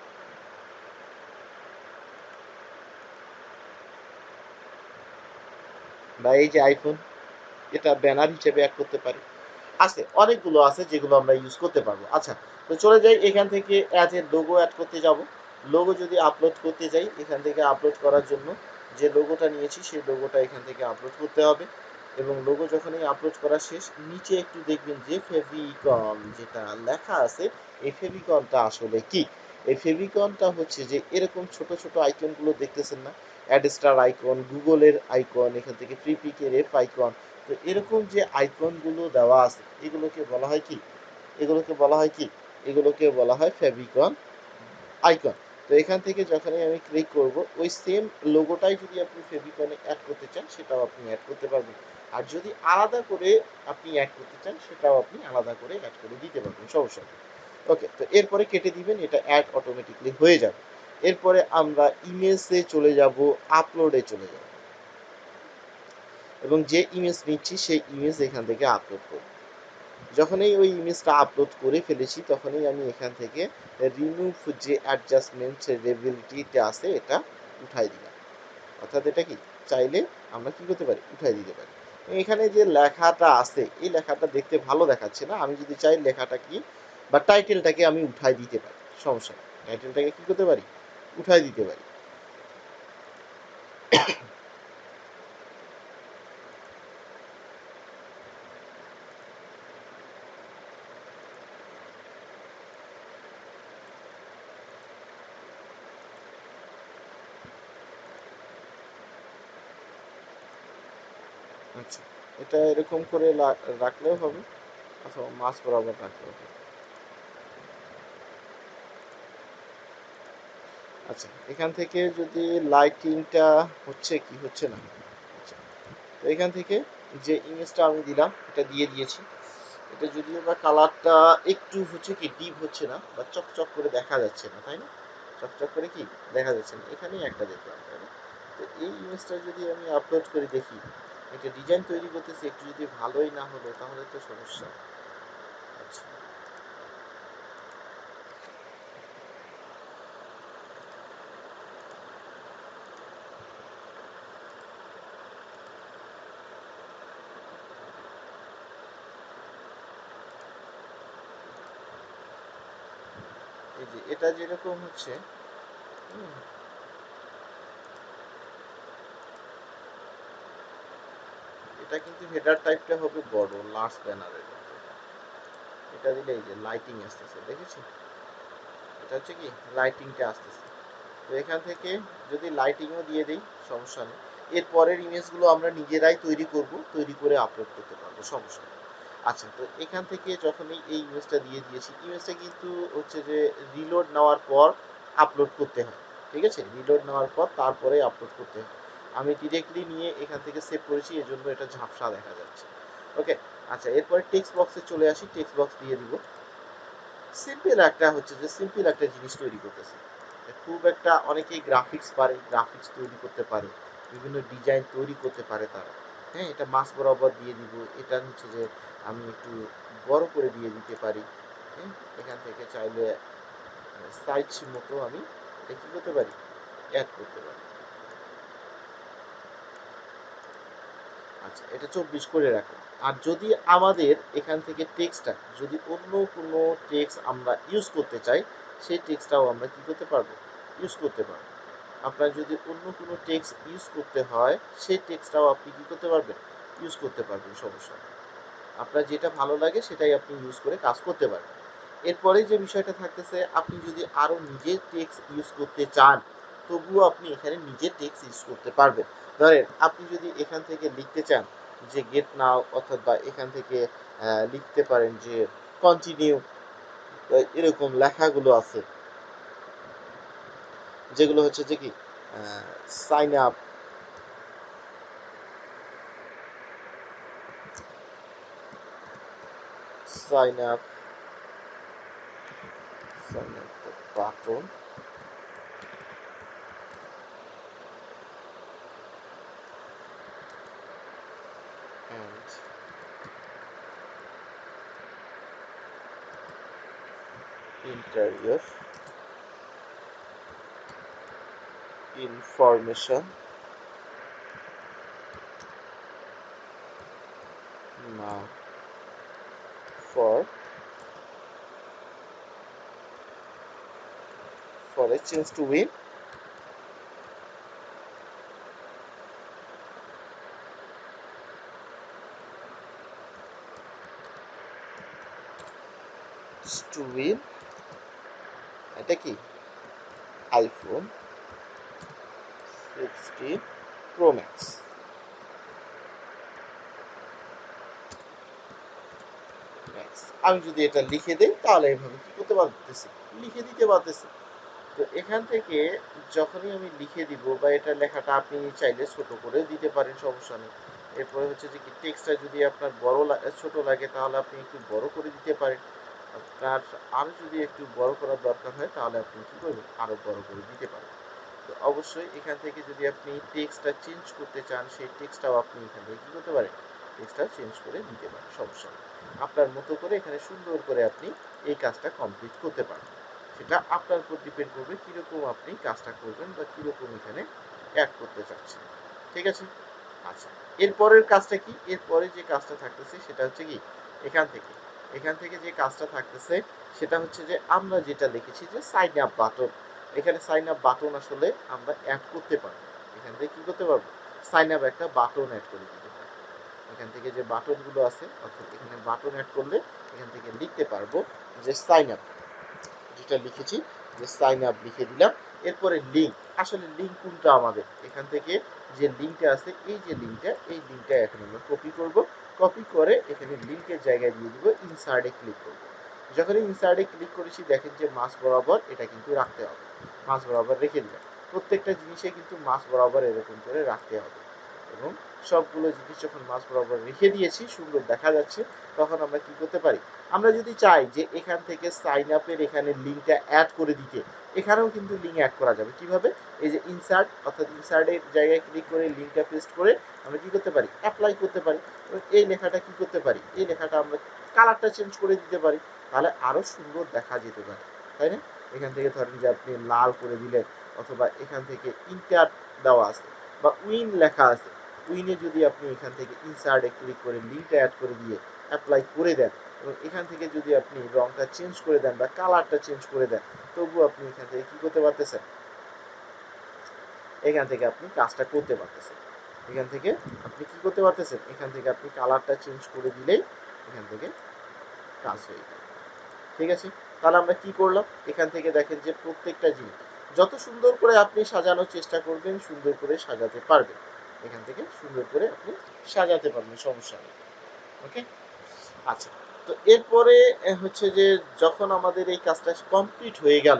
বা এই যে আইফোন, এটা ব্যানার হিসেবে অ্যাড করতে পারি। আছে, অনেকগুলো আছে যেগুলো আমরা ইউজ করতে পারবো। আচ্ছা, তো চলে যাই এখান থেকে অ্যাজ এ লোগো অ্যাড করতে যাব। লোগো যদি আপলোড করতে যাই, এখান থেকে আপলোড করার জন্য যে লোগোটা নিয়েছি সেই লোগোটা এখান থেকে আপলোড করতে হবে। এবং লোগো যখনই আপলোড করা শেষ, নিচে একটু দেখবেন যে ফেভিকন যেটা লেখা আছে, এই ফেভিকনটা আসলে কি। এই ফেভিকনটা হচ্ছে যে এরকম ছোট ছোট আইকনগুলো দেখতেছেন না, অ্যাডস্টার আইকন, গুগলের আইকন, এখান থেকে ফ্রিপিকের এফ আইকন। তো এরকম যে আইকনগুলো দেওয়া আছে এগুলোকে বলা হয় কি, এগুলোকে বলা হয় কি, এগুলোকে বলা হয় ফেভিকন আইকন। তো এখান থেকে যখনই আমি ক্লিক করব, ওই সেম লোগোটাই যদি আপনি ফেভিকনে অ্যাড করতে চান সেটাও আপনি অ্যাড করতে পারবেন। আর যদি আলাদা করে আপনি অ্যাড করতে চান সেটাও আপনি আলাদা করে অ্যাড করে দিতে পারবেন, সমস্যা নেই। ওকে, তো এরপরে কেটে দিবেন, এটা অ্যাড অটোমেটিকলি হয়ে যাবে। এরপরে আমরা ইমেজে চলে যাব, আপলোডে চলে যাব, এবং যে ইমেজ নিচ্ছি সেই ইমেজ এখান থেকে আপলোড করব। যখনই ওই ইমেজটা আপলোড করে ফেলেছি তখনই আমি এখান থেকে রিমুভ যে অ্যাডজাস্টমেন্ট লেভেলটিতে আছে এটা উঠাই দিলাম। অর্থাৎ এটা কি, চাইলে আমরা কি করতে পারি, উঠাই দিতে পারি। এখানে যে লেখাটা আছে এই লেখাটা দেখতে ভালো দেখাচ্ছে না, আমি যদি চাই লেখাটা কি বা টাইটেলটাকে আমি উঠাই দিতে পারি, সমস্যা নেই। টাইটেলটাকে কি করতে পারি, উঠাই দিতে পারি। আচ্ছা, এটা এরকম করে রাখলেও হবে, অথবা মাছ বরাবর রাখলেও হবে। আচ্ছা, এখান থেকে যদি লাইটিংটা হচ্ছে কি হচ্ছে না, আচ্ছা, তো এখান থেকে যে ইমেজটা আমি দিলাম এটা দিয়ে দিয়েছি। এটা যদিও বা কালারটা একটু হচ্ছে কি ডিপ হচ্ছে না, বা চকচক করে দেখা যাচ্ছে না, তাই না, চকচক করে কি দেখা যাচ্ছে না, এখানেই একটা দেখলাম, তাই না। তো এই ইমেজটা যদি আমি আপলোড করে দেখি, এটা ডিজাইন তৈরি করতেছি, একটু যদি ভালোই না হলো তাহলে তো সমস্যা। আচ্ছা, এই যে এটা যেরকম হচ্ছে, হুম, এটা কিন্তু হেডার টাইপটা হবে বড় লার্জ ব্যানারের মতো। এটা দিলে এই যে লাইটিং আসতেছে, দেখেছি, এটা হচ্ছে কি লাইটিংটা আসতেছে। তো এখান থেকে যদি লাইটিংও দিয়ে দিই, সমস্যা নেই। এর পরের ইমেজগুলো আমরা নিজেরাই তৈরি করব, তৈরি করে আপলোড করতে পারবো, সমস্যা নেই। আচ্ছা, তো এখান থেকে যখনই এই ইমেজটা দিয়ে দিয়েছি, ইমেজটা কিন্তু হচ্ছে যে রিলোড নেওয়ার পর আপলোড করতে হয়। ঠিক আছে, রিলোড নেওয়ার পর তারপরে আপলোড করতে হয়। আমি ডিরেক্টলি নিয়ে এখান থেকে সেভ করেছি, এজন্য এটা ঝাপসা দেখা যাচ্ছে। ওকে, আচ্ছা, এরপরে টেক্সট বক্সে চলে আসি, টেক্সট বক্স দিয়ে দিব। সিম্পল একটা হচ্ছে যে সিম্পল একটা জিনিস তৈরি করতেছি। খুব একটা, অনেকেই গ্রাফিক্স পারে, গ্রাফিক্স তৈরি করতে পারে, বিভিন্ন ডিজাইন তৈরি করতে পারে তারা। হ্যাঁ, এটা মাছ বরাবর দিয়ে দিব, এটা হচ্ছে যে আমি একটু বড় করে দিয়ে দিতে পারি। হ্যাঁ, এখান থেকে চাইলে সাইজ মতো আমি এটা কি করতে পারি, অ্যাড করতে পারি। আচ্ছা, এটা 24 করে রাখুন। আর যদি আমাদের এখান থেকে টেক্সটটা যদি অন্য কোনো টেক্সট আমরা ইউজ করতে চাই, সেই টেক্সটটাও আমরা কি করতে পারবো? ইউজ করতে পারবো। আপনার যদি অন্য কোনো টেক্সট ইউজ করতে হয়, সেই টেক্সটটাও আপনি কি করতে পারবেন? ইউজ করতে পারবেন, সমস্যা নেই। আপনার যেটা ভালো লাগে সেটাই আপনি ইউজ করে কাজ করতে পারবেন। এরপরে যে বিষয়টা থাকতেছে, আপনি যদি আরো নিজের টেক্সট ইউজ করতে চান, তবুও আপনি এখানে নিজের টেক্সট ইউজ করতে পারবেন। ধরেন আপনি যদি এখান থেকে লিখতে চান যে গেট নাও, অর্থাৎ বা এখান থেকে লিখতে পারেন যে কন্টিনিউ, এরকম লেখাগুলো আছে যেগুলো হচ্ছে যে কি sign up, sign up, sign up button and interior information now for a chance to win এটা কি আইফোন 16 প্রো ম্যাক্স। আমি যদি এটা লিখে দেই তাহলে এইভাবে কি করতে পারতেছি? লিখে দিতে পারতেছি। তো এখান থেকে যখনই আমি লিখে দিব বা এটা লেখাটা আপনি চাইলে ছোট করে দিতে পারেন, সমস্যা নেই। এরপরে হচ্ছে যে কি টেক্সটটা যদি আপনার বড় ছোট লাগে তাহলে আপনি একটু বড় করে দিতে পারেন। আপনার আরো যদি একটু বড় করার দরকার হয় তাহলে আপনি কি করবেন? আরো বড় করে দিতে পারেন। তো অবশ্যই এখান থেকে যদি আপনি টেক্সটটা চেঞ্জ করতে চান, সেই টেক্সটটাও আপনি এখান থেকে কি করতে পারেন? টেক্সটটা চেঞ্জ করে দিতে পারেন, সমস্যা নেই। আপনার মতো করে এখানে সুন্দর করে আপনি এই কাজটা কমপ্লিট করতে পারেন। সেটা আপনার উপর ডিপেন্ড করবে কিরকম আপনি কাজটা করবেন বা কিরকম এখানে অ্যাড করতে চাচ্ছেন। ঠিক আছে? আচ্ছা, এরপরের কাজটা কি? এরপরে যে কাজটা থাকতেছে সেটা হচ্ছে কি এখান থেকে যে কাজটা থাকতেছে সেটা হচ্ছে যে আমরা যেটা লিখেছি যে সাইন আপ বাটন, এখানে সাইন আপ বাটন আসলে আমরা অ্যাড করতে পারবো। এখান থেকে কি করতে পারবো? সাইন আপ একটা বাটন অ্যাড করে দিতে পারবো। এখান থেকে যে বাটনগুলো আছে, অর্থাৎ এখানে বাটন অ্যাড করলে এখান থেকে লিখতে পারবো যে সাইন আপ, যেটা লিখেছি যে সাইন আপ লিখে দিলাম। এরপরে লিঙ্ক, আসলে লিঙ্ক কোনটা আমাদের এখান থেকে যে লিঙ্কটা আছে, এই লিঙ্কটা এখন আমরা কপি করব। কপি করে এখানে লিঙ্কের জায়গায় দিয়ে দিব, ইনসার্টে ক্লিক করব। যখনই ইনসার্টে ক্লিক করেছি দেখেন যে মাছ বরাবর এটা কিন্তু রাখতে হবে। মাছ বরাবর রেখে দিলাম। প্রত্যেকটা জিনিসে কিন্তু মাছ বরাবর এরকম করে রাখতে হবে। এবং সবগুলো জিনিস যখন মাছ বরাবর রেখে দিয়েছি, সুন্দর দেখা যাচ্ছে, তখন আমরা কি করতে পারি? আমরা যদি চাই যে এখান থেকে সাইন আপের এখানে লিঙ্কটা অ্যাড করে দিতে, এখানেও কিন্তু লিঙ্ক অ্যাড করা যাবে। কিভাবে? এই যে ইনসার্ট, অর্থাৎ ইনসার্টের জায়গায় ক্লিক করে লিঙ্কটা পেস্ট করে আমরা কি করতে পারি? অ্যাপ্লাই করতে পারি। এবং এই লেখাটা কি করতে পারি? এই লেখাটা আমরা কালারটা চেঞ্জ করে দিতে পারি, তাহলে আরো সুন্দর দেখা যেতে পারে, তাই না? এখান থেকে ধরেন যে আপনি লাল করে দিলেন, অথবা এখান থেকে ইন্টার দেওয়া আছে বা উইন লেখা আছে, উইনে যদি আপনি এখান থেকে ইনসার্টে ক্লিক করে লিঙ্কটা অ্যাড করে দিয়ে অ্যাপ্লাই করে দেন, এবং এখান থেকে যদি আপনি রংটা চেঞ্জ করে দেন বা কালারটা চেঞ্জ করে দেন, তবুও আপনি এখান থেকে কি করতে পারতেছেন? এখান থেকে আপনি কাজটা করতে পারতেছেন। এখান থেকে আপনি কি করতে পারতেছেন? এখান থেকে আপনি কালারটা চেঞ্জ করে দিলেই এখান থেকে কাজ হয়ে যাবে। ঠিক আছে? তাহলে আমরা কি করলাম? এখান থেকে দেখেন যে প্রত্যেকটা জিনিস যত সুন্দর করে আপনি সাজানোর চেষ্টা করবেন, সুন্দর করে সাজাতে পারবেন। এখান থেকে সুন্দর করে আপনি সাজাতে পারবেন, সমস্যা নেই। ওকে? আচ্ছা, তো এরপরে হচ্ছে যে যখন আমাদের এই কাজটা কমপ্লিট হয়ে গেল,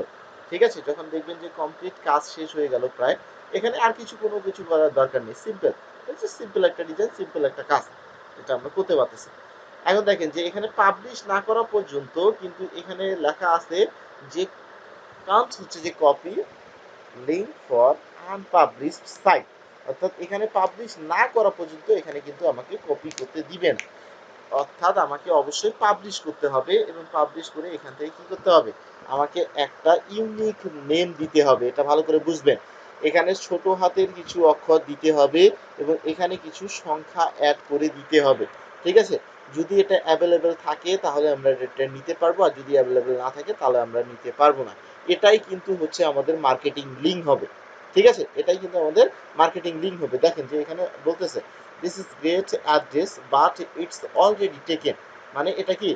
ঠিক আছে, যখন দেখবেন যে কমপ্লিট কাজ শেষ হয়ে গেল প্রায়, এখানে আর কোনো কিছু করার দরকার নেই, সিম্পল। সিম্পল একটা ডিজাইন, সিম্পল একটা কাজ, এটা আমরা করতে পারতেছি। এখন দেখেন যে এখানে পাবলিশ না করা পর্যন্ত কিন্তু এখানে লেখা আছে যে কাউন্ট হচ্ছে যে copy link for unpublished site, অর্থাৎ এখানে পাবলিশ না করা পর্যন্ত এখানে কিন্তু আমাকে কপি করতে দিবে না। অর্থাৎ আমাকে অবশ্যই পাবলিশ করতে হবে, এবং পাবলিশ করে এখান থেকে কি করতে হবে? আমাকে একটা ইউনিক নেম দিতে হবে, এটা ভালো করে বুঝবেন। এখানে ছোট হাতের কিছু অক্ষর দিতে হবে এবং এখানে কিছু সংখ্যা অ্যাড করে দিতে হবে, ঠিক আছে? যদি এটা অ্যাভেলেবেল থাকে তাহলে আমরা এটা নিতে পারবো, আর যদি অ্যাভেলেবেল না থাকে তাহলে আমরা নিতে পারবো না। এটাই কিন্তু হচ্ছে আমাদের মার্কেটিং লিঙ্ক হবে, ঠিক আছে? এটাই কিন্তু আমাদের মার্কেটিং লিঙ্ক হবে। দেখেন যে এখানে বলতেছে this is great address but it's already taken, মানে এটা কি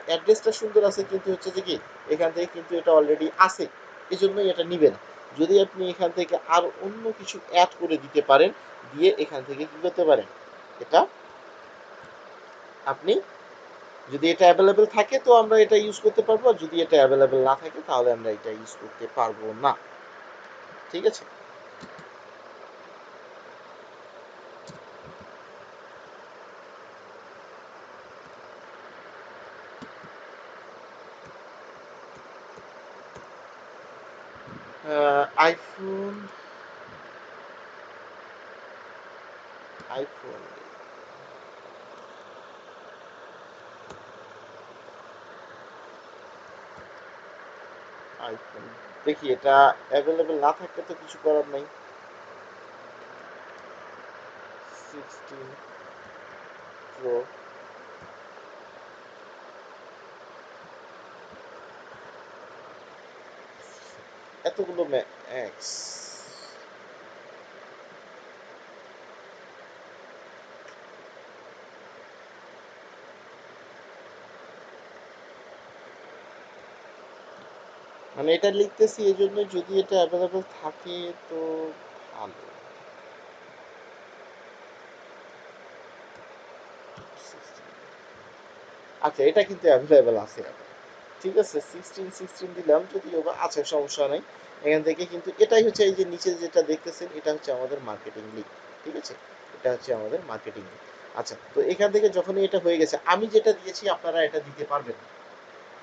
অ্যাড্রেসটা সুন্দর আছে কিন্তু হচ্ছে যে কি এখান থেকে কিন্তু এটা অলরেডি আছে, এই জন্যই এটা নিবে না। যদি আপনি এখান থেকে আর অন্য কিছু অ্যাড করে দিতে পারেন, দিয়ে এখান থেকে কি করতে পারেন, এটা আপনি যদি এটা অ্যাভেলেবেল থাকে তো আমরা এটা ইউজ করতে পারবো, আর যদি এটা অ্যাভেলেবেল না থাকে তাহলে আমরা এটা ইউজ করতে পারবো না, ঠিক আছে? আইফোন, আইফোন, আইফোন, দেখি এটা অ্যাভেলেবেল না থাকলে তো কিছু করার নাই। 16 প্রো, এতগুলো ম্যাক্স, মানে এটা লিখতেছি এই জন্য যদি এটা অ্যাভেলেবেল থাকে তো ভালো। 16, আচ্ছা এটা কিন্তু অ্যাভেলেবেল আছে এখন, ঠিক আছে? 16 দিলাম, যদিও বা আচ্ছা সমস্যা নাই। এখান থেকে কিন্তু এটাই হচ্ছে এই যে নিচে যেটা দেখতেছেন এটা হচ্ছে আমাদের মার্কেটিং লিঙ্ক, ঠিক আছে? এটা হচ্ছে আমাদের মার্কেটিং লিঙ্ক। আচ্ছা, তো এখান থেকে যখনই এটা হয়ে গেছে, আমি যেটা দিয়েছি আপনারা এটা দিতে পারবেন না।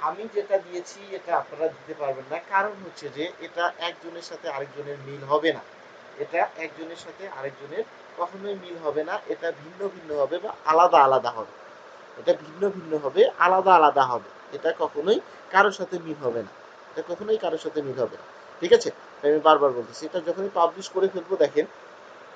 আমি যেটা দিয়েছি এটা আপনারা দিতে পারবেন না, কারণ হচ্ছে যে এটা একজনের সাথে আরেকজনের মিল হবে না। এটা একজনের সাথে আরেকজনের কখনোই মিল হবে না, এটা ভিন্ন ভিন্ন হবে বা আলাদা আলাদা হবে। এটা ভিন্ন ভিন্ন হবে, আলাদা আলাদা হবে। এটা কখনোই কারোর সাথে মিল হবে না, এটা কখনোই কারোর সাথে মিল হবে না, ঠিক আছে? আমি বারবার বলতেছি, এটা যখনই পাবলিশ করে ফেলবো, দেখেন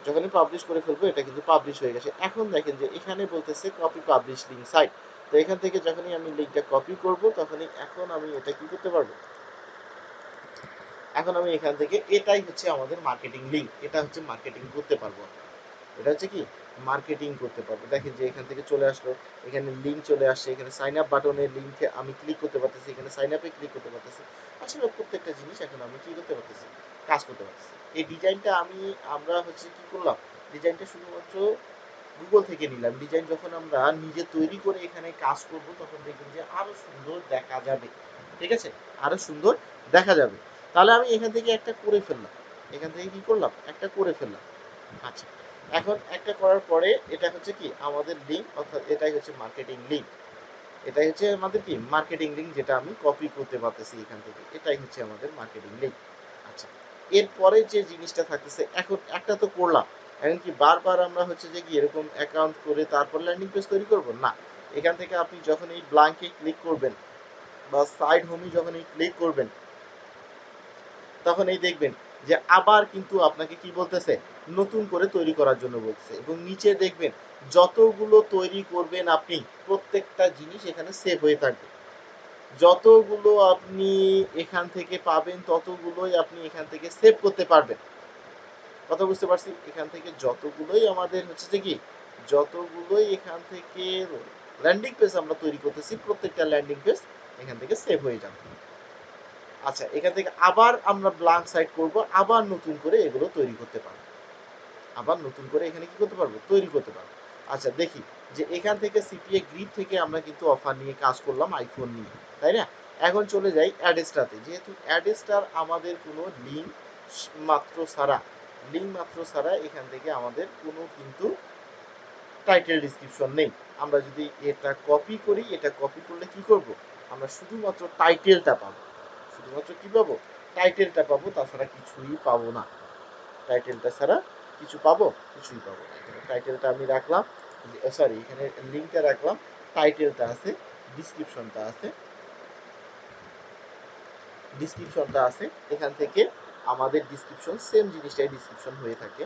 যখনই পাবলিশ করে ফেলবো এটা কিন্তু পাবলিশ হয়ে গেছে। এখন দেখেন যে এখানে বলতেছে কপি পাবলিশ লিঙ্ক সাইট, তো এখান থেকে যখনই আমি লিঙ্কটা কপি করব তখনই এখন আমি এটা কি করতে পারবো, এখন আমি এখান থেকে এটাই হচ্ছে আমাদের মার্কেটিং লিঙ্ক, এটা হচ্ছে মার্কেটিং করতে পারবো। এটা হচ্ছে কি মার্কেটিং করতে পারবো। দেখেন যে এখান থেকে চলে আসলো, এখানে লিঙ্ক চলে আসছে, এখানে সাইন আপ বাটনের লিঙ্কে আমি ক্লিক করতে পারতেছি, এখানে সাইন আপে ক্লিক করতে পারতেছি। আসলে প্রত্যেকটা জিনিস এখন আমি কি করতে পারতেছি, কাজ করতে পারতেছি। এই ডিজাইনটা আমরা হচ্ছে কি করলাম, ডিজাইনটা শুধুমাত্র গুগল থেকে নিলাম। ডিজাইন যখন আমরা নিজে তৈরি করে এখানে কাজ করব তখন দেখবেন যে আরো সুন্দর দেখা যাবে, ঠিক আছে? আরো সুন্দর দেখা যাবে। তাহলে আমি এখান থেকে একটা করে ফেললাম, এখান থেকে কি করলাম, একটা করে ফেললাম। আচ্ছা, এখন একটা করার পরে এটা হচ্ছে কি আমাদের লিঙ্ক, অর্থাৎ এটাই হচ্ছে মার্কেটিং লিঙ্ক। এটাই হচ্ছে আমাদের কি মার্কেটিং লিঙ্ক, যেটা আমি কপি করতে পারতেছি এখান থেকে, এটাই হচ্ছে আমাদের মার্কেটিং লিঙ্ক। আচ্ছা, এরপরে যে জিনিসটা থাকতেছে, এখন একটা তো করলাম, এখন কি বারবার আমরা হচ্ছে যে কি এরকম অ্যাকাউন্ট করে তারপর ল্যান্ডিং পেজ তৈরি করব না। এখান থেকে আপনি যখন এই ব্ল্যাঙ্কে ক্লিক করবেন বা সাইড হোমে যখন এই ক্লিক করবেন তখন এই দেখবেন যে আবার কিন্তু আপনাকে কি বলতেছে, নতুন করে তৈরি করার জন্য বলতেছে, এবং নিচে দেখবেন যতগুলো তৈরি করবেন আপনি প্রত্যেকটা জিনিস এখানে সেভ হয়ে থাকবে। যতগুলো আপনি এখান থেকে পাবেন ততগুলোই আপনি এখান থেকে সেভ করতে পারবেন। কথা বুঝতে পারছি? এখান থেকে যতগুলোই আমাদের হচ্ছে যে কি যতগুলোই এখান থেকে ল্যান্ডিং পেজ আমরা তৈরি করতেছি প্রত্যেকটা ল্যান্ডিং পেজ এখান থেকে সেভ হয়ে যাবে। আচ্ছা, এখান থেকে আবার আমরা ব্ল্যাঙ্ক সাইট করব, আবার নতুন করে এগুলো তৈরি করতে পারবো, আবার নতুন করে এখানে কি করতে পারবো, তৈরি করতে পারবো। আচ্ছা, দেখি যে এখান থেকে সিপিএ গ্রিড থেকে আমরা কিন্তু অফার নিয়ে কাজ করলাম, আইফোন নিয়ে, তাই না? এখন চলে যাই অ্যাডেস্টাতে, যেহেতু অ্যাডেস্টার আমাদের কোনো লিঙ্ক মাত্র ছাড়া, লিঙ্ক মাত্র ছাড়া এখান থেকে আমাদের কোনো কিন্তু টাইটেল ডিসক্রিপশন নেই। আমরা যদি এটা কপি করি, এটা কপি করলে কি করব, আমরা শুধুমাত্র টাইটেলটা পাবো, শুধুমাত্র কি পাবো, টাইটেলটা পাবো, তাছাড়া কিছুই পাবো না। টাইটেলটা ছাড়া কিছু পাবো, কিছুই পাবো না। এখানে টাইটেলটা আমি রাখলাম, সরি এখানে লিঙ্কটা রাখলাম, টাইটেলটা আছে, ডিসক্রিপশনটা আছে, ডিসক্রিপশনটা আছে। এখান থেকে আমাদের ডিসক্রিপশন সেম জিনিসটাই ডিসক্রিপশন হয়ে থাকে।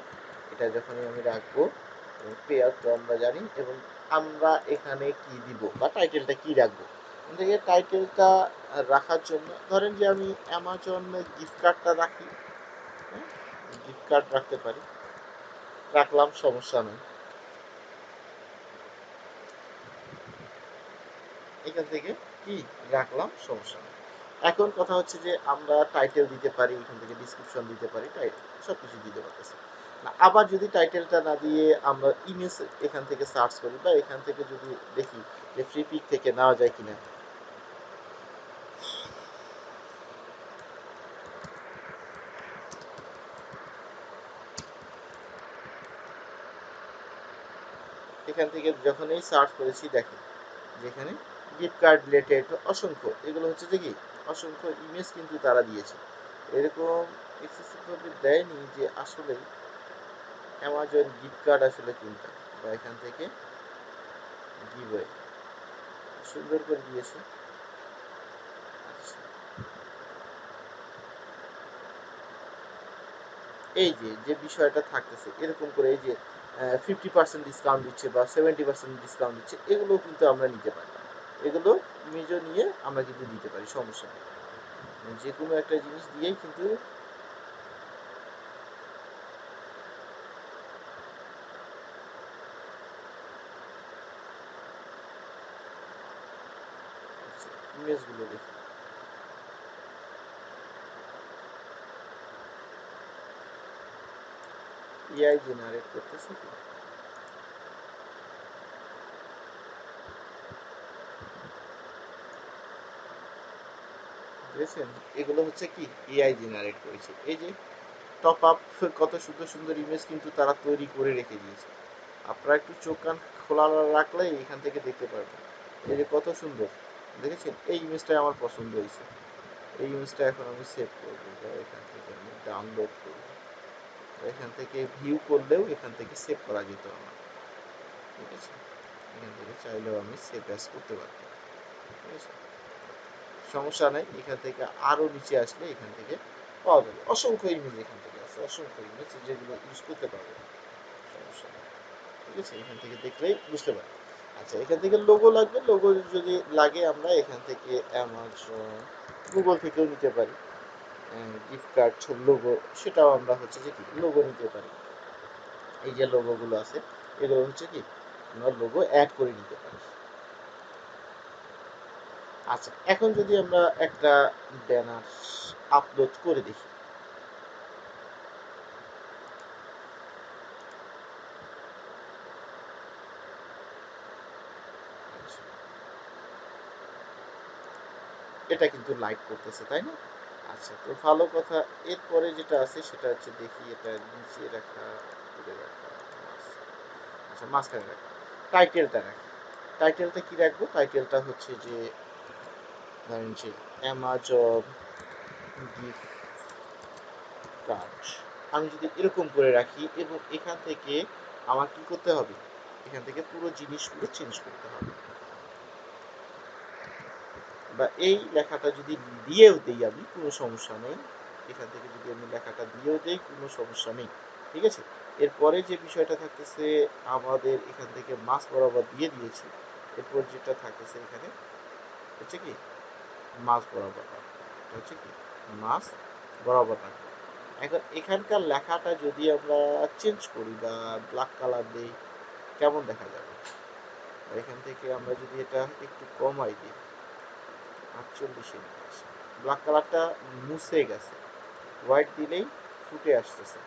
এটা যখনই আমি রাখবো, পেয়ার তো আমরা জানি, এবং আমরা এখানে কি দিব বা টাইটেলটা কি রাখবো। থেকে টাইটেলটা রাখার জন্য ধরেন যে আমি অ্যামাজন গিফট কার্ডটা রাখি, হ্যাঁ, গিফট কার্ড রাখতে পারি, রাখলাম, সমস্যা নেই। এখান থেকে কি রাখলাম, সমস্যা নেই। এখন কথা হচ্ছে যে আমরা টাইটেল দিতে পারি, এখান থেকে ডিসক্রিপশন দিতে পারি, টাইটেল সব কিছু দিতে পারতেছি না। আবার যদি টাইটেলটা না দিয়ে আমরা ইমেজ এখান থেকে সার্চ করি, বা এখান থেকে যদি দেখি যে ফ্রি পিক থেকে নেওয়া যায় কিনা, এখান থেকে যখনই সার্চ করেছি দেখেন যেখানে গিফট কার্ড রিলেটেড অসংখ্য, এগুলো হচ্ছে যে কি অসংখ্য ইমেজ কিন্তু তারা দিয়েছে। এরকম এক্সেসিভভাবে দেয়নি যে আসলে অ্যামাজন গিফট কার্ড আসলে কোনটা, বা এখান থেকে গিভওয়ে সুন্দর করে দিয়েছে। আচ্ছা, এই যে যে বিষয়টা থাকতেছে এরকম করে, এই যে 50% ডিসকাউন্ট দিচ্ছে বা 70% ডিসকাউন্ট দিচ্ছে, এগুলো কিন্তু আমরা নিতে পারি। এগুলো ইমেজও নিয়ে আমরা কিন্তু দিতে পারি, সমস্যা নেই। যে কোনো একটা জিনিস দিয়েই কিন্তু ইমেজগুলো দেখি। এআই জেনারেট করতেছে কি বুঝেছেন, এগুলো হচ্ছে কি এআই জেনারেট করেছে। এই যে টপ আপ, কত সুন্দর সুন্দর ইমেজ কিন্তু তারা তৈরি করে রেখে দিয়েছে। আপনারা একটু চোখ কান খোলা রাখলে এখান থেকে দেখতে পারবেন। এই যে কত সুন্দর দেখেছেন, এই ইমেজটাই আমার পছন্দ হয়েছে। এই ইমেজটা এখন আমি সেভ করবো, বা এখান থেকে আমি ডাউনলোড করবো, এখান থেকে ভিউ করলেও এখান থেকে সেভ করা যেত আমার। ঠিক আছে, এখান থেকে চাইলেও আমি সেভ অ্যাজ করতে পারবো। ঠিক আছে, সমস্যা নাই। এখান থেকে আরও নিচে আসলে এখান থেকে পাওয়া যাবে অসংখ্য ইমেজ, এখান থেকে আছে অসংখ্য ইমেজ যেগুলো ইউজ করতে পারবে, সমস্যা নেই। ঠিক আছে, এখান থেকে দেখলেই বুঝতে পারবে। আচ্ছা, এখান থেকে লোগো লাগবে, লোগো যদি লাগে আমরা এখান থেকে অ্যামাজন গুগল থেকেও নিতে পারি। গিফট কার্ড লোগো, সেটাও আমরা হচ্ছে যে কি লোগো নিতে পারি। এই যে লোগোগুলো আছে এগুলো হচ্ছে কি আমরা লোগো অ্যাড করে নিতে পারি। আচ্ছা, এখন যদি আমরা একটা ব্যানার আপলোড করে দেখি, এটা কিন্তু লাইক করতেছে, তাই না? আচ্ছা, তো ভালো কথা। এরপরে যেটা আছে সেটা হচ্ছে দেখি এটা নিচে রাখা, উপরে রাখা, আচ্ছা মাঝখানে রাখা, টাইটেলটা রাখি। টাইটেলটা কি রাখবো? টাইটেলটা হচ্ছে যে ধরেন যে অ্যামাজন গিফট কার্ড, আমি যদি এরকম করে রাখি, এবং এখান থেকে আমার কি করতে হবে, এখান থেকে পুরো জিনিসগুলো চেঞ্জ করতে হবে, বা এই লেখাটা যদি দিয়েও দিই আমি কোনো সমস্যা নেই, এখান থেকে যদি আমি লেখাটা দিয়েও দিই কোনো সমস্যা নেই। ঠিক আছে, এরপরে যে বিষয়টা থাকতেছে আমাদের এখান থেকে মাছ বরাবর দিয়ে দিয়েছি, এরপর যেটা থাকতেছে এখানে হচ্ছে কি মাছ বরাবর রাখবো, এটা হচ্ছে কি মাছ বরাবর রাখবো। এখন এখানকার লেখাটা যদি আমরা চেঞ্জ করি বা ব্ল্যাক কালার দিই, কেমন দেখা যাবে? এখান থেকে আমরা যদি এটা একটু কমাই দিই, 48 ব্ল্যাক কালারটা মুছে গেছে, হোয়াইট দিলেই ফুটে আসতেছে।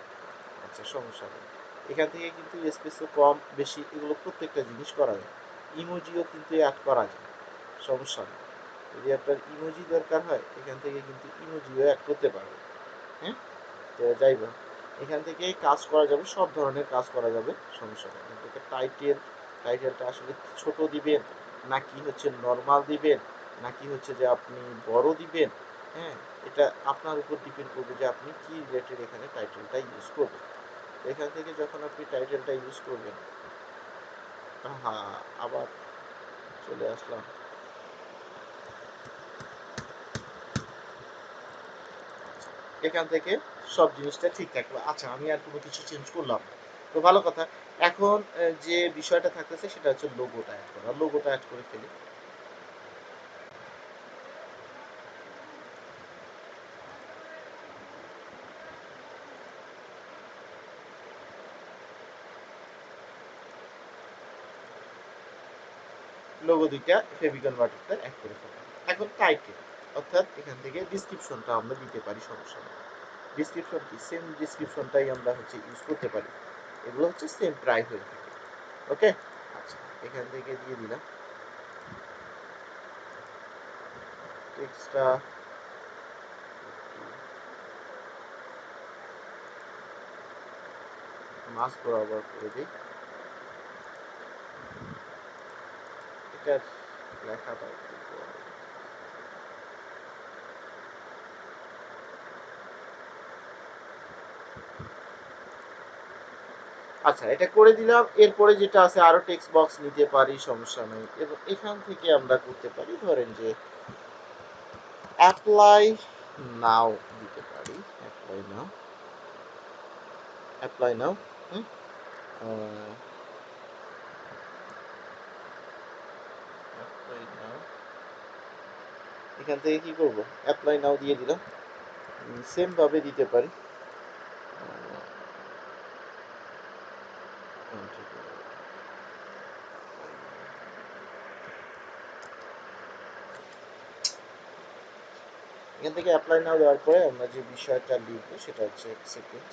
আচ্ছা, সমস্যা নেই। এখান থেকে কিন্তু স্পেসও কম বেশি এগুলো প্রত্যেকটা জিনিস করা যায়। ইমোজিও কিন্তু অ্যাড করা যায়, সমস্যা নেই। যদি আপনার ইমোজি দরকার হয় এখান থেকে কিন্তু ইমোজিও অ্যাড করতে পারবে। হ্যাঁ, তো যাই হোক, এখান থেকে কাজ করা যাবে, সব ধরনের কাজ করা যাবে, সমস্যা নেই। এখান থেকে টাইটেলটা আসলে ছোট দিবেন, নাকি হচ্ছে নর্মাল দিবেন, নাকি হচ্ছে যে আপনি বড় দিবেন, হ্যাঁ, এটা আপনার উপর ডিপেন্ড করবে যে আপনি কি রিলেটেড এখানে টাইটেলটা ইউজ করবেন। এখান থেকে যখন আপনি টাইটেলটা ইউজ করবেন, হ্যাঁ, আবার চলে আসলাম। এখান থেকে সব জিনিসটা ঠিক থাকবে। আচ্ছা, আমি আর কোনো কিছু চেঞ্জ করলাম না। তো ভালো কথা। এখন যে বিষয়টা থাকতেছে সেটা হচ্ছে লোগোটা অ্যাড করা। লোগোটা অ্যাড করে ফেলি। লোগো দুইটা ফেভিকন ওয়াটারটা অ্যাড করে ফেললাম। এখন টাইটেল, অর্থাৎ এখান থেকে ডিসক্রিপশনটা আমরা দিতে পারি, সমস্যা নেই। ডিসক্রিপশন কি, সেম ডিসক্রিপশনটাই আমরা হচ্ছে ইউজ করতে পারি। এগুলো হচ্ছে সেম প্রায় হয়ে থাকে। ওকে। আচ্ছা, এখান থেকে দিয়ে দিলাম টেক্সটটা মাস বরাবর করে দিই। এটার লেখাটা একটু বড়। আচ্ছা, এটা করে দিলাম। এরপরে যেটা আছে আরো টেক্সট বক্স নিতে পারি, সমস্যা নাই। এবং এখান থেকে আমরা করতে পারি, ধরেন যে অ্যাপ্লাই নাও দিতে পারি। Apply now, apply now. হুম। অ্যাপ্লাই নাও, এখান থেকে কি করব, অ্যাপ্লাই নাও দিয়ে দিলাম। সেম ভাবে দিতে পারি। এখান থেকে অ্যাপ্লাই নাও দেওয়ার পরে আমরা যে বিষয়টা লিখবো সেটা হচ্ছে সেকেন্ড।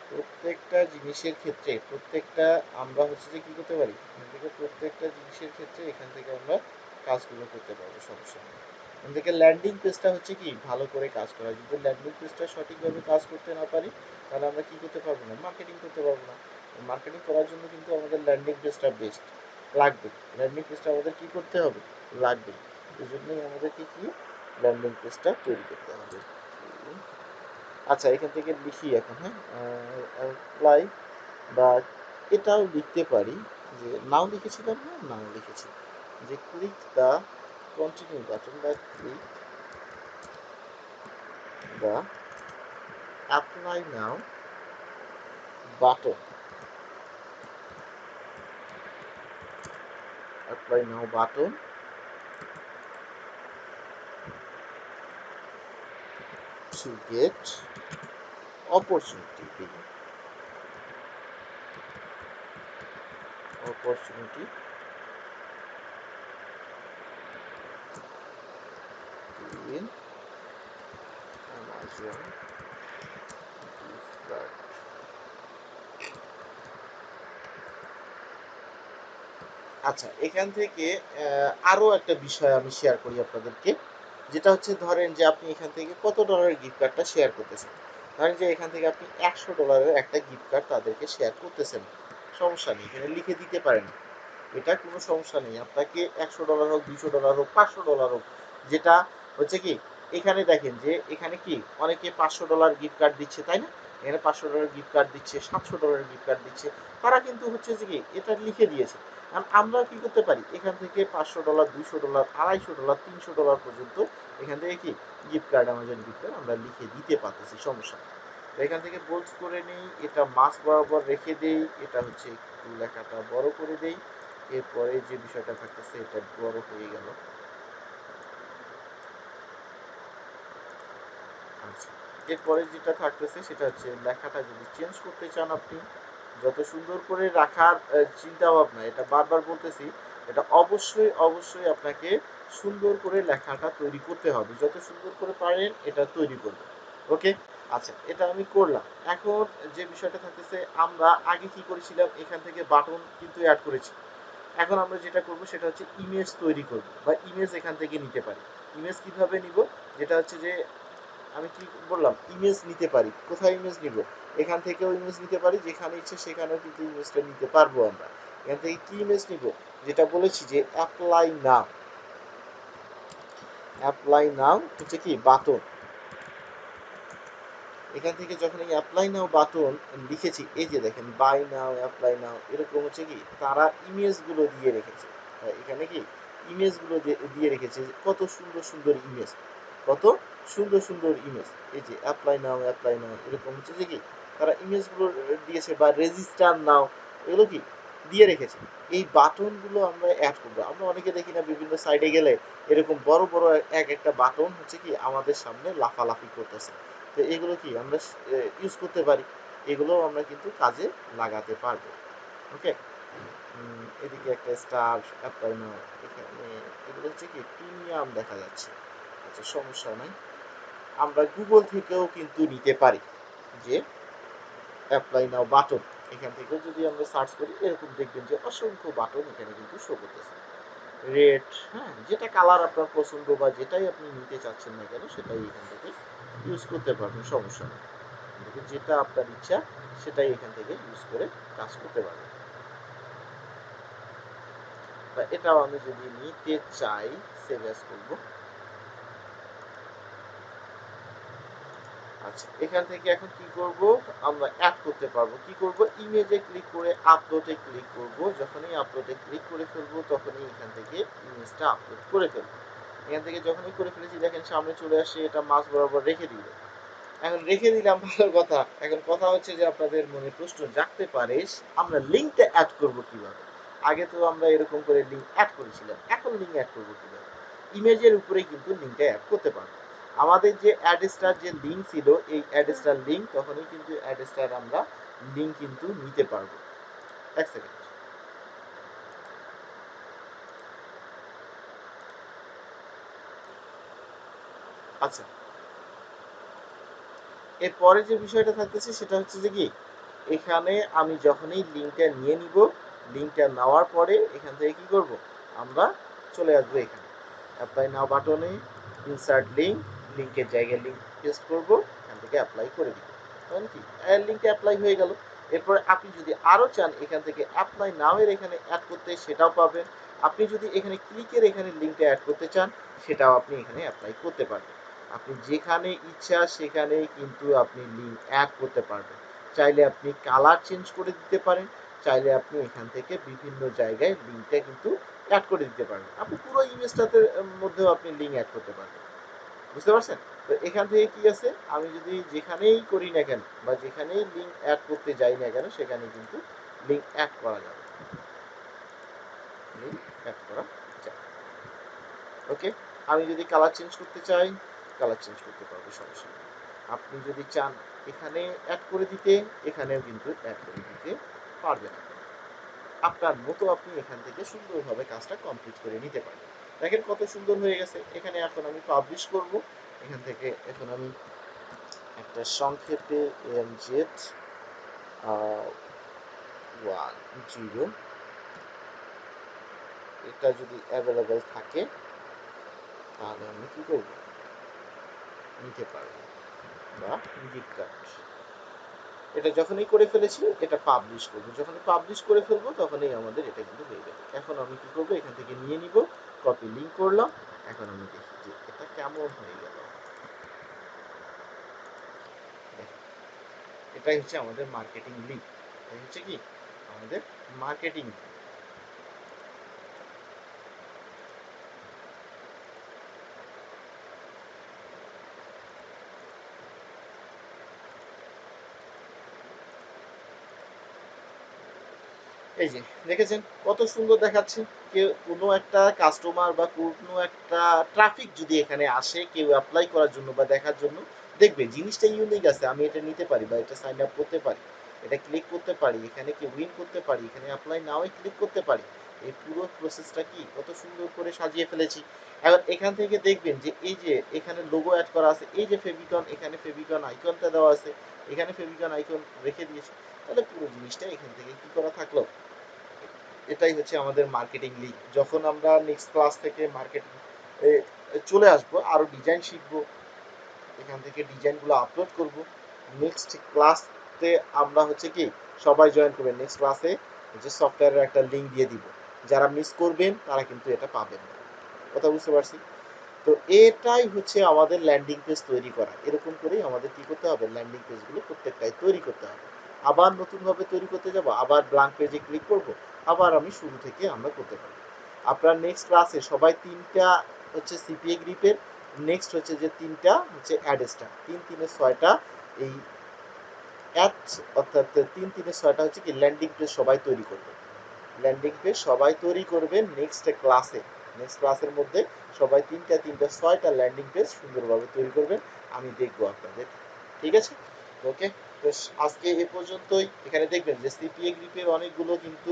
প্রত্যেকটা জিনিসের ক্ষেত্রে, প্রত্যেকটা আমরা হচ্ছে যে কি করতে পারি, এখান থেকে প্রত্যেকটা জিনিসের ক্ষেত্রে এখান থেকে আমরা কাজগুলো করতে পারবো, সমস্যা নেই। এখান থেকে ল্যান্ডিং পেজটা হচ্ছে কি ভালো করে কাজ করা। যদি ল্যান্ডিং পেজটা সঠিকভাবে কাজ করতে না পারি, তাহলে আমরা কি করতে পারবো না, মার্কেটিং করতে পারবো না। মার্কেটিং করার জন্য কিন্তু আমাদের ল্যান্ডিং পেজটা বেস্ট লাগবে। ল্যান্ডিং পেজটা আমাদের কি করতে হবে, লাগবে। এই জন্যই আমাদেরকে কি ল্যান্ডিং পেজটা তৈরি করতে হবে। আচ্ছা, এখান থেকে লিখি এখন। হ্যাঁ, অ্যাপ্লাই, বা এটাও লিখতে পারি যে নাও লিখেছিলাম না, নাও লিখেছি যে ক্লিক দ্য কন্টিনিউ বাটন, বা click the apply now button, apply now button to get opportunity, opportunity in Amazon gift card। আচ্ছা, এখান থেকে আরো একটা বিষয় আমি শেয়ার করি আপনাদেরকে, যেটা হচ্ছে ধরেন যে আপনি এখান থেকে কত ডলারের গিফট কার্ডটা শেয়ার করতেছেন। ধরেন যে এখান থেকে আপনি $100 একটা গিফট কার্ড তাদেরকে শেয়ার করতেছেন, সমস্যা নেই, এখানে লিখে দিতে পারেন, এটা কোনো সমস্যা নেই। আপনাকে $100 হোক, $200 হোক, $500 হোক, যেটা হচ্ছে কি, এখানে দেখেন যে এখানে কি অনেকে $500 গিফট কার্ড দিচ্ছে, তাই না? এখানে $500 গিফট কার্ড দিচ্ছে, $700 গিফট কার্ড দিচ্ছে। তারা কিন্তু হচ্ছে যে কি এটা লিখে দিয়েছে। কারণ আমরা কি করতে পারি, এখান থেকে $500, $200, $250, $300 পর্যন্ত এখান থেকে কি gift card, Amazon gift card আমরা লিখে দিতে পারতেছি, সমস্যা নেই। তো এখান থেকে বোল্ড করে নেই, এটা মাস বরাবর রেখে দেই, এটা হচ্ছে একটু লেখাটা বড় করে দেই। এরপরে যে বিষয়টা থাকতেছে এটা বড় হয়ে গেল। আচ্ছা, এরপরে যেটা থাকতেছে সেটা হচ্ছে লেখাটা যদি চেঞ্জ করতে চান আপনি, যত সুন্দর করে রাখার চিন্তা ভাবনা, এটা বারবার বলতেছি, এটা অবশ্যই অবশ্যই আপনাকে সুন্দর করে লেখাটা তৈরি করতে হবে। যত সুন্দর করে পারেন এটা তৈরি করবেন। ওকে। আচ্ছা, এটা আমি করলাম। এখন যে বিষয়টা থাকতেছে, আমরা আগে কি করেছিলাম, এখান থেকে বাটন কিন্তু অ্যাড করেছি। এখন আমরা যেটা করব সেটা হচ্ছে ইমেজ তৈরি করব, বা ইমেজ এখান থেকে নিতে পারি। ইমেজ কিভাবে নিব, যেটা হচ্ছে যে আমি কি বললাম, ইমেজ নিতে পারি। কোথায় ইমেজ নিব, এখান থেকেও ইমেজ নিতে পারি, যেখানে ইচ্ছে সেখানেও কিন্তু ইমেজটা নিতে পারবো আমরা। এখান থেকে কি ইমেজ নিব, যেটা বলেছি যে অ্যাপ্লাই নাও, অ্যাপ্লাই নাও হচ্ছে কি বাটন, এখান থেকে যখন এই অ্যাপ্লাই নাও বাটন লিখেছি, এই যে দেখেন বাই নাও, অ্যাপ্লাই নাও, এরকম হচ্ছে কি তারা ইমেজগুলো দিয়ে রেখেছে। এখানে কি ইমেজগুলো দিয়ে রেখেছে, কত সুন্দর সুন্দর ইমেজ, কত সুন্দর সুন্দর ইমেজ। এই যে অ্যাপ্লাই নাও এরকম হচ্ছে যে কি তারা ইমেজগুলো দিয়েছে, বা রেজিস্টার নাও, এগুলো কি দিয়ে রেখেছে। এই বাটনগুলো আমরা অ্যাড করবো। আমরা অনেকে দেখি না বিভিন্ন সাইডে গেলে এরকম বড় বড় এক একটা বাটন হচ্ছে কি আমাদের সামনে লাফালাফি করতেছে। তো এগুলো কি আমরা ইউজ করতে পারি, এগুলো আমরা কিন্তু কাজে লাগাতে পারবো। ওকে, এদিকে একটা স্টার অ্যাপ্লাই নাও, এখানে এগুলো হচ্ছে কি প্রিমিয়াম দেখা যাচ্ছে। আচ্ছা, সমস্যা নাই, আমরা গুগল থেকেও কিন্তু নিতে পারি যে অ্যাপ্লাই নাও বাটন। এখান থেকেও যদি আমরা সার্চ করি এরকম দেখবেন যে অসংখ্য বাটন এখানে কিন্তু শো করতেছে। রেড, হ্যাঁ, যেটা কালার আপনার পছন্দ বা যেটাই আপনি নিতে চাচ্ছেন না কেন সেটাই এখান থেকে ইউজ করতে পারবেন, সমস্যা নেই। যেটা আপনার ইচ্ছা সেটাই এখান থেকে ইউজ করে কাজ করতে পারবেন। বা এটাও আমি যদি নিতে চাই, সেভ অ্যাজ করব। আচ্ছা, এখান থেকে এখন কি করব, আমরা অ্যাড করতে পারবো। কি করব, ইমেজে ক্লিক করে আপলোডে ক্লিক করব। যখনই আপলোডে ক্লিক করে ফেলবো তখনই এখান থেকে ইমেজটা আপলোড করে ফেলবো। এখান থেকে যখনই করে ফেলেছি দেখেন সামনে চলে আসে, এটা মাঝ বরাবর রেখে দিল। এখন রেখে দিলাম, ভালো কথা। এখন কথা হচ্ছে যে আপনাদের মনে প্রশ্ন জাগতে পারে আমরা লিঙ্কটা অ্যাড করব কিভাবে। আগে তো আমরা এরকম করে লিঙ্ক অ্যাড করেছিলাম, এখন লিঙ্ক অ্যাড করব কিভাবে। ইমেজের উপরে কিন্তু লিঙ্কটা অ্যাড করতে পারবো। আমাদের যে অ্যাড স্টার যে লিঙ্ক ছিল, এই অ্যাড স্টার লিঙ্ক, তখনই কিন্তু অ্যাড স্টার আমরা লিঙ্ক কিন্তু নিতে পারবো। এক সেকেন্ড। আচ্ছা, এরপরে যে বিষয়টা থাকতেছে সেটা হচ্ছে যে কি এখানে আমি যখনই লিঙ্কটা নিয়ে নিব, লিঙ্কটা নেওয়ার পরে এখান থেকে কি করব, আমরা চলে আসবো এখানে অ্যাপ্লাই নাও বাটনে, ইনসার্ট লিঙ্ক, লিঙ্কের জায়গায় লিঙ্ক পেস্ট করব, এখান থেকে অ্যাপ্লাই করে দিব। তাহলে কি লিঙ্কটা অ্যাপ্লাই হয়ে গেল। এরপরে আপনি যদি আরও চান এখান থেকে অ্যাপ্লাই নাও এর এখানে অ্যাড করতে, সেটাও পাবেন। আপনি যদি এখানে ক্লিকের এখানে লিঙ্কটা অ্যাড করতে চান, সেটাও আপনি এখানে অ্যাপ্লাই করতে পারবেন। আপনি যেখানে ইচ্ছা সেখানেই কিন্তু আপনি লিঙ্ক অ্যাড করতে পারবেন। চাইলে আপনি কালার চেঞ্জ করে দিতে পারেন, চাইলে আপনি এখান থেকে বিভিন্ন জায়গায় লিঙ্কটা কিন্তু অ্যাড করে দিতে পারবেন। আপনি পুরো ইমেজটাতে মধ্যেও আপনি লিঙ্ক অ্যাড করতে পারবেন। বুঝতে পারছেন? তো এখান থেকে কি আছে, আমি যদি যেখানেই করি না কেন বা যেখানেই লিঙ্ক অ্যাড করতে যাই না কেন সেখানে কিন্তু লিঙ্ক অ্যাড করা যাবে, লিঙ্ক অ্যাড করা যায়। ওকে, আমি যদি কালার চেঞ্জ করতে চাই, কালার চেঞ্জ করতে পারবো, সমস্যা নেই। আপনি যদি চান এখানে অ্যাড করে দিতে, এখানেও কিন্তু অ্যাড করে দিতে পারবেন। আপনার মতো আপনি এখান থেকে সুন্দরভাবে কাজটা কমপ্লিট করে নিতে পারবেন। দেখেন কত সুন্দর হয়ে গেছে। এখানে এখন আমি পাবলিশ করব। এখান থেকে এখন আমি একটা সংক্ষেপে এমজেড 10 এটা যদি অ্যাভেলেবল থাকে তাহলে আমি কি করব, নিতে পারবো। বা গিফট কার্ড, এটা যখনই করে ফেলেছি এটা পাবলিশ করবো। যখনই পাবলিশ করে ফেলবো তখনই আমাদের এটা কিন্তু হয়ে যাবে। এখন আমি কি করবো, এখান থেকে নিয়ে নিব, কপি লিঙ্ক করলাম। এখন আমি দেখি যে এটা কেমন হয়ে গেল। এটাই হচ্ছে আমাদের মার্কেটিং লিঙ্ক। এটা হচ্ছে কি আমাদের মার্কেটিং। এই যে দেখেছেন কত সুন্দর দেখাচ্ছে। কেউ কোনো একটা কাস্টমার বা কোনো একটা ট্রাফিক যদি এখানে আসে কেউ অ্যাপ্লাই করার জন্য বা দেখার জন্য, দেখবে জিনিসটা ইউনিক আছে, আমি এটা নিতে পারি বা এটা সাইন আপ করতে পারি, এটা ক্লিক করতে পারি, এখানে কি উইন করতে পারি, এখানে অ্যাপ্লাই নাও ক্লিক করতে পারি। এই পুরো প্রসেসটা কি কত সুন্দর করে সাজিয়ে ফেলেছি। এবার এখান থেকে দেখবেন যে এই যে এখানে লোগো অ্যাড করা আছে, এই যে ফেভিকন, এখানে ফেভিকন আইকনটা দেওয়া আছে, এখানে ফেভিকন আইকন রেখে দিয়েছি। তাহলে পুরো জিনিসটা এখান থেকে কি করা থাকলো, এটাই হচ্ছে আমাদের মার্কেটিং লিগ। যখন আমরা নেক্সট ক্লাস থেকে মার্কেটিং চলে আসবো, আরো ডিজাইন শিখবো, এখান থেকে ডিজাইনগুলো আপলোড করব। নেক্সট ক্লাসে আমরা হচ্ছে কি সবাই জয়েন করবেন। নেক্সট ক্লাসে যে সফটওয়্যারের একটা লিঙ্ক দিয়ে দিব, যারা মিস করবেন তারা কিন্তু এটা পাবেন না। কথা বুঝতে পারছি? তো এটাই হচ্ছে আমাদের ল্যান্ডিং পেজ তৈরি করা। এরকম করেই আমাদের কি করতে হবে, ল্যান্ডিং পেজগুলো প্রত্যেকটাই তৈরি করতে হবে। আবার নতুনভাবে তৈরি করতে যাব, আবার ব্ল্যাঙ্ক পেজে ক্লিক করব, আবার আমি শুরু থেকে আমরা করতে পারবো। আপনার নেক্সট ক্লাসে সবাই তিনটা হচ্ছে সিপিএ গ্রিপের, নেক্সট হচ্ছে যে তিনটা হচ্ছে অ্যাডেস্টার, 3 3 6টা এই অ্যাড, অর্থাৎ 3 3 6টা হচ্ছে কি ল্যান্ডিং পেজ সবাই তৈরি করবে। ল্যান্ডিং পেজ সবাই তৈরি করবেন নেক্সট ক্লাসের মধ্যে সবাই 3 3 6টা ল্যান্ডিং পেজ সুন্দরভাবে তৈরি করবেন, আমি দেখবো আপনাদের। ঠিক আছে, ওকে। তো আজকে এ পর্যন্তই। এখানে দেখবেন যে সিপিএ গ্রিপের অনেকগুলো কিন্তু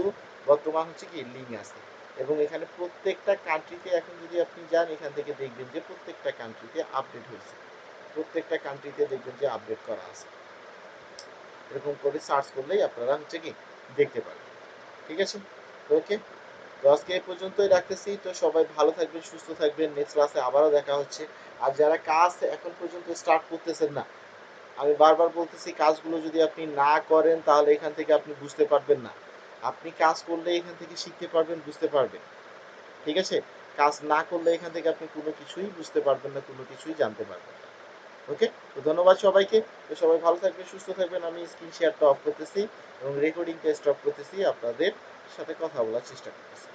বর্তমান হচ্ছে কি লিঙ্ক আছে, এবং এখানে প্রত্যেকটা কান্ট্রিতে এখন যদি আপনি যান এখান থেকে দেখবেন যে প্রত্যেকটা কান্ট্রিতে আপডেট হয়েছে, প্রত্যেকটা কান্ট্রিতে দেখবেন যে আপডেট করা আছে। এরকম করে সার্চ করলেই আপনারা হচ্ছে কি দেখতে পারবেন। ঠিক আছে, ওকে। তো আজকে এই পর্যন্তই রাখতেছি। তো সবাই ভালো থাকবেন, সুস্থ থাকবেন, নেক্সট ক্লাসে আবারও দেখা হচ্ছে। আর যারা কাজ এখন পর্যন্ত স্টার্ট করতেছেন না, আমি বারবার বলতেছি কাজগুলো যদি আপনি না করেন তাহলে এখান থেকে আপনি বুঝতে পারবেন না। আপনি কাজ করলে এখান থেকে শিখতে পারবেন, বুঝতে পারবেন। ঠিক আছে, কাজ না করলে এখান থেকে আপনি কোনো কিছুই বুঝতে পারবেন না, কোনো কিছুই জানতে পারবেন না। ওকে, তো ধন্যবাদ সবাইকে। তো সবাই ভালো থাকবেন, সুস্থ থাকবেন। আমি স্ক্রিন শেয়ারটা অফ করতেছি এবং রেকর্ডিংটা স্টপ করতেছি, আপনাদের সাথে কথা বলার চেষ্টা করতেছি।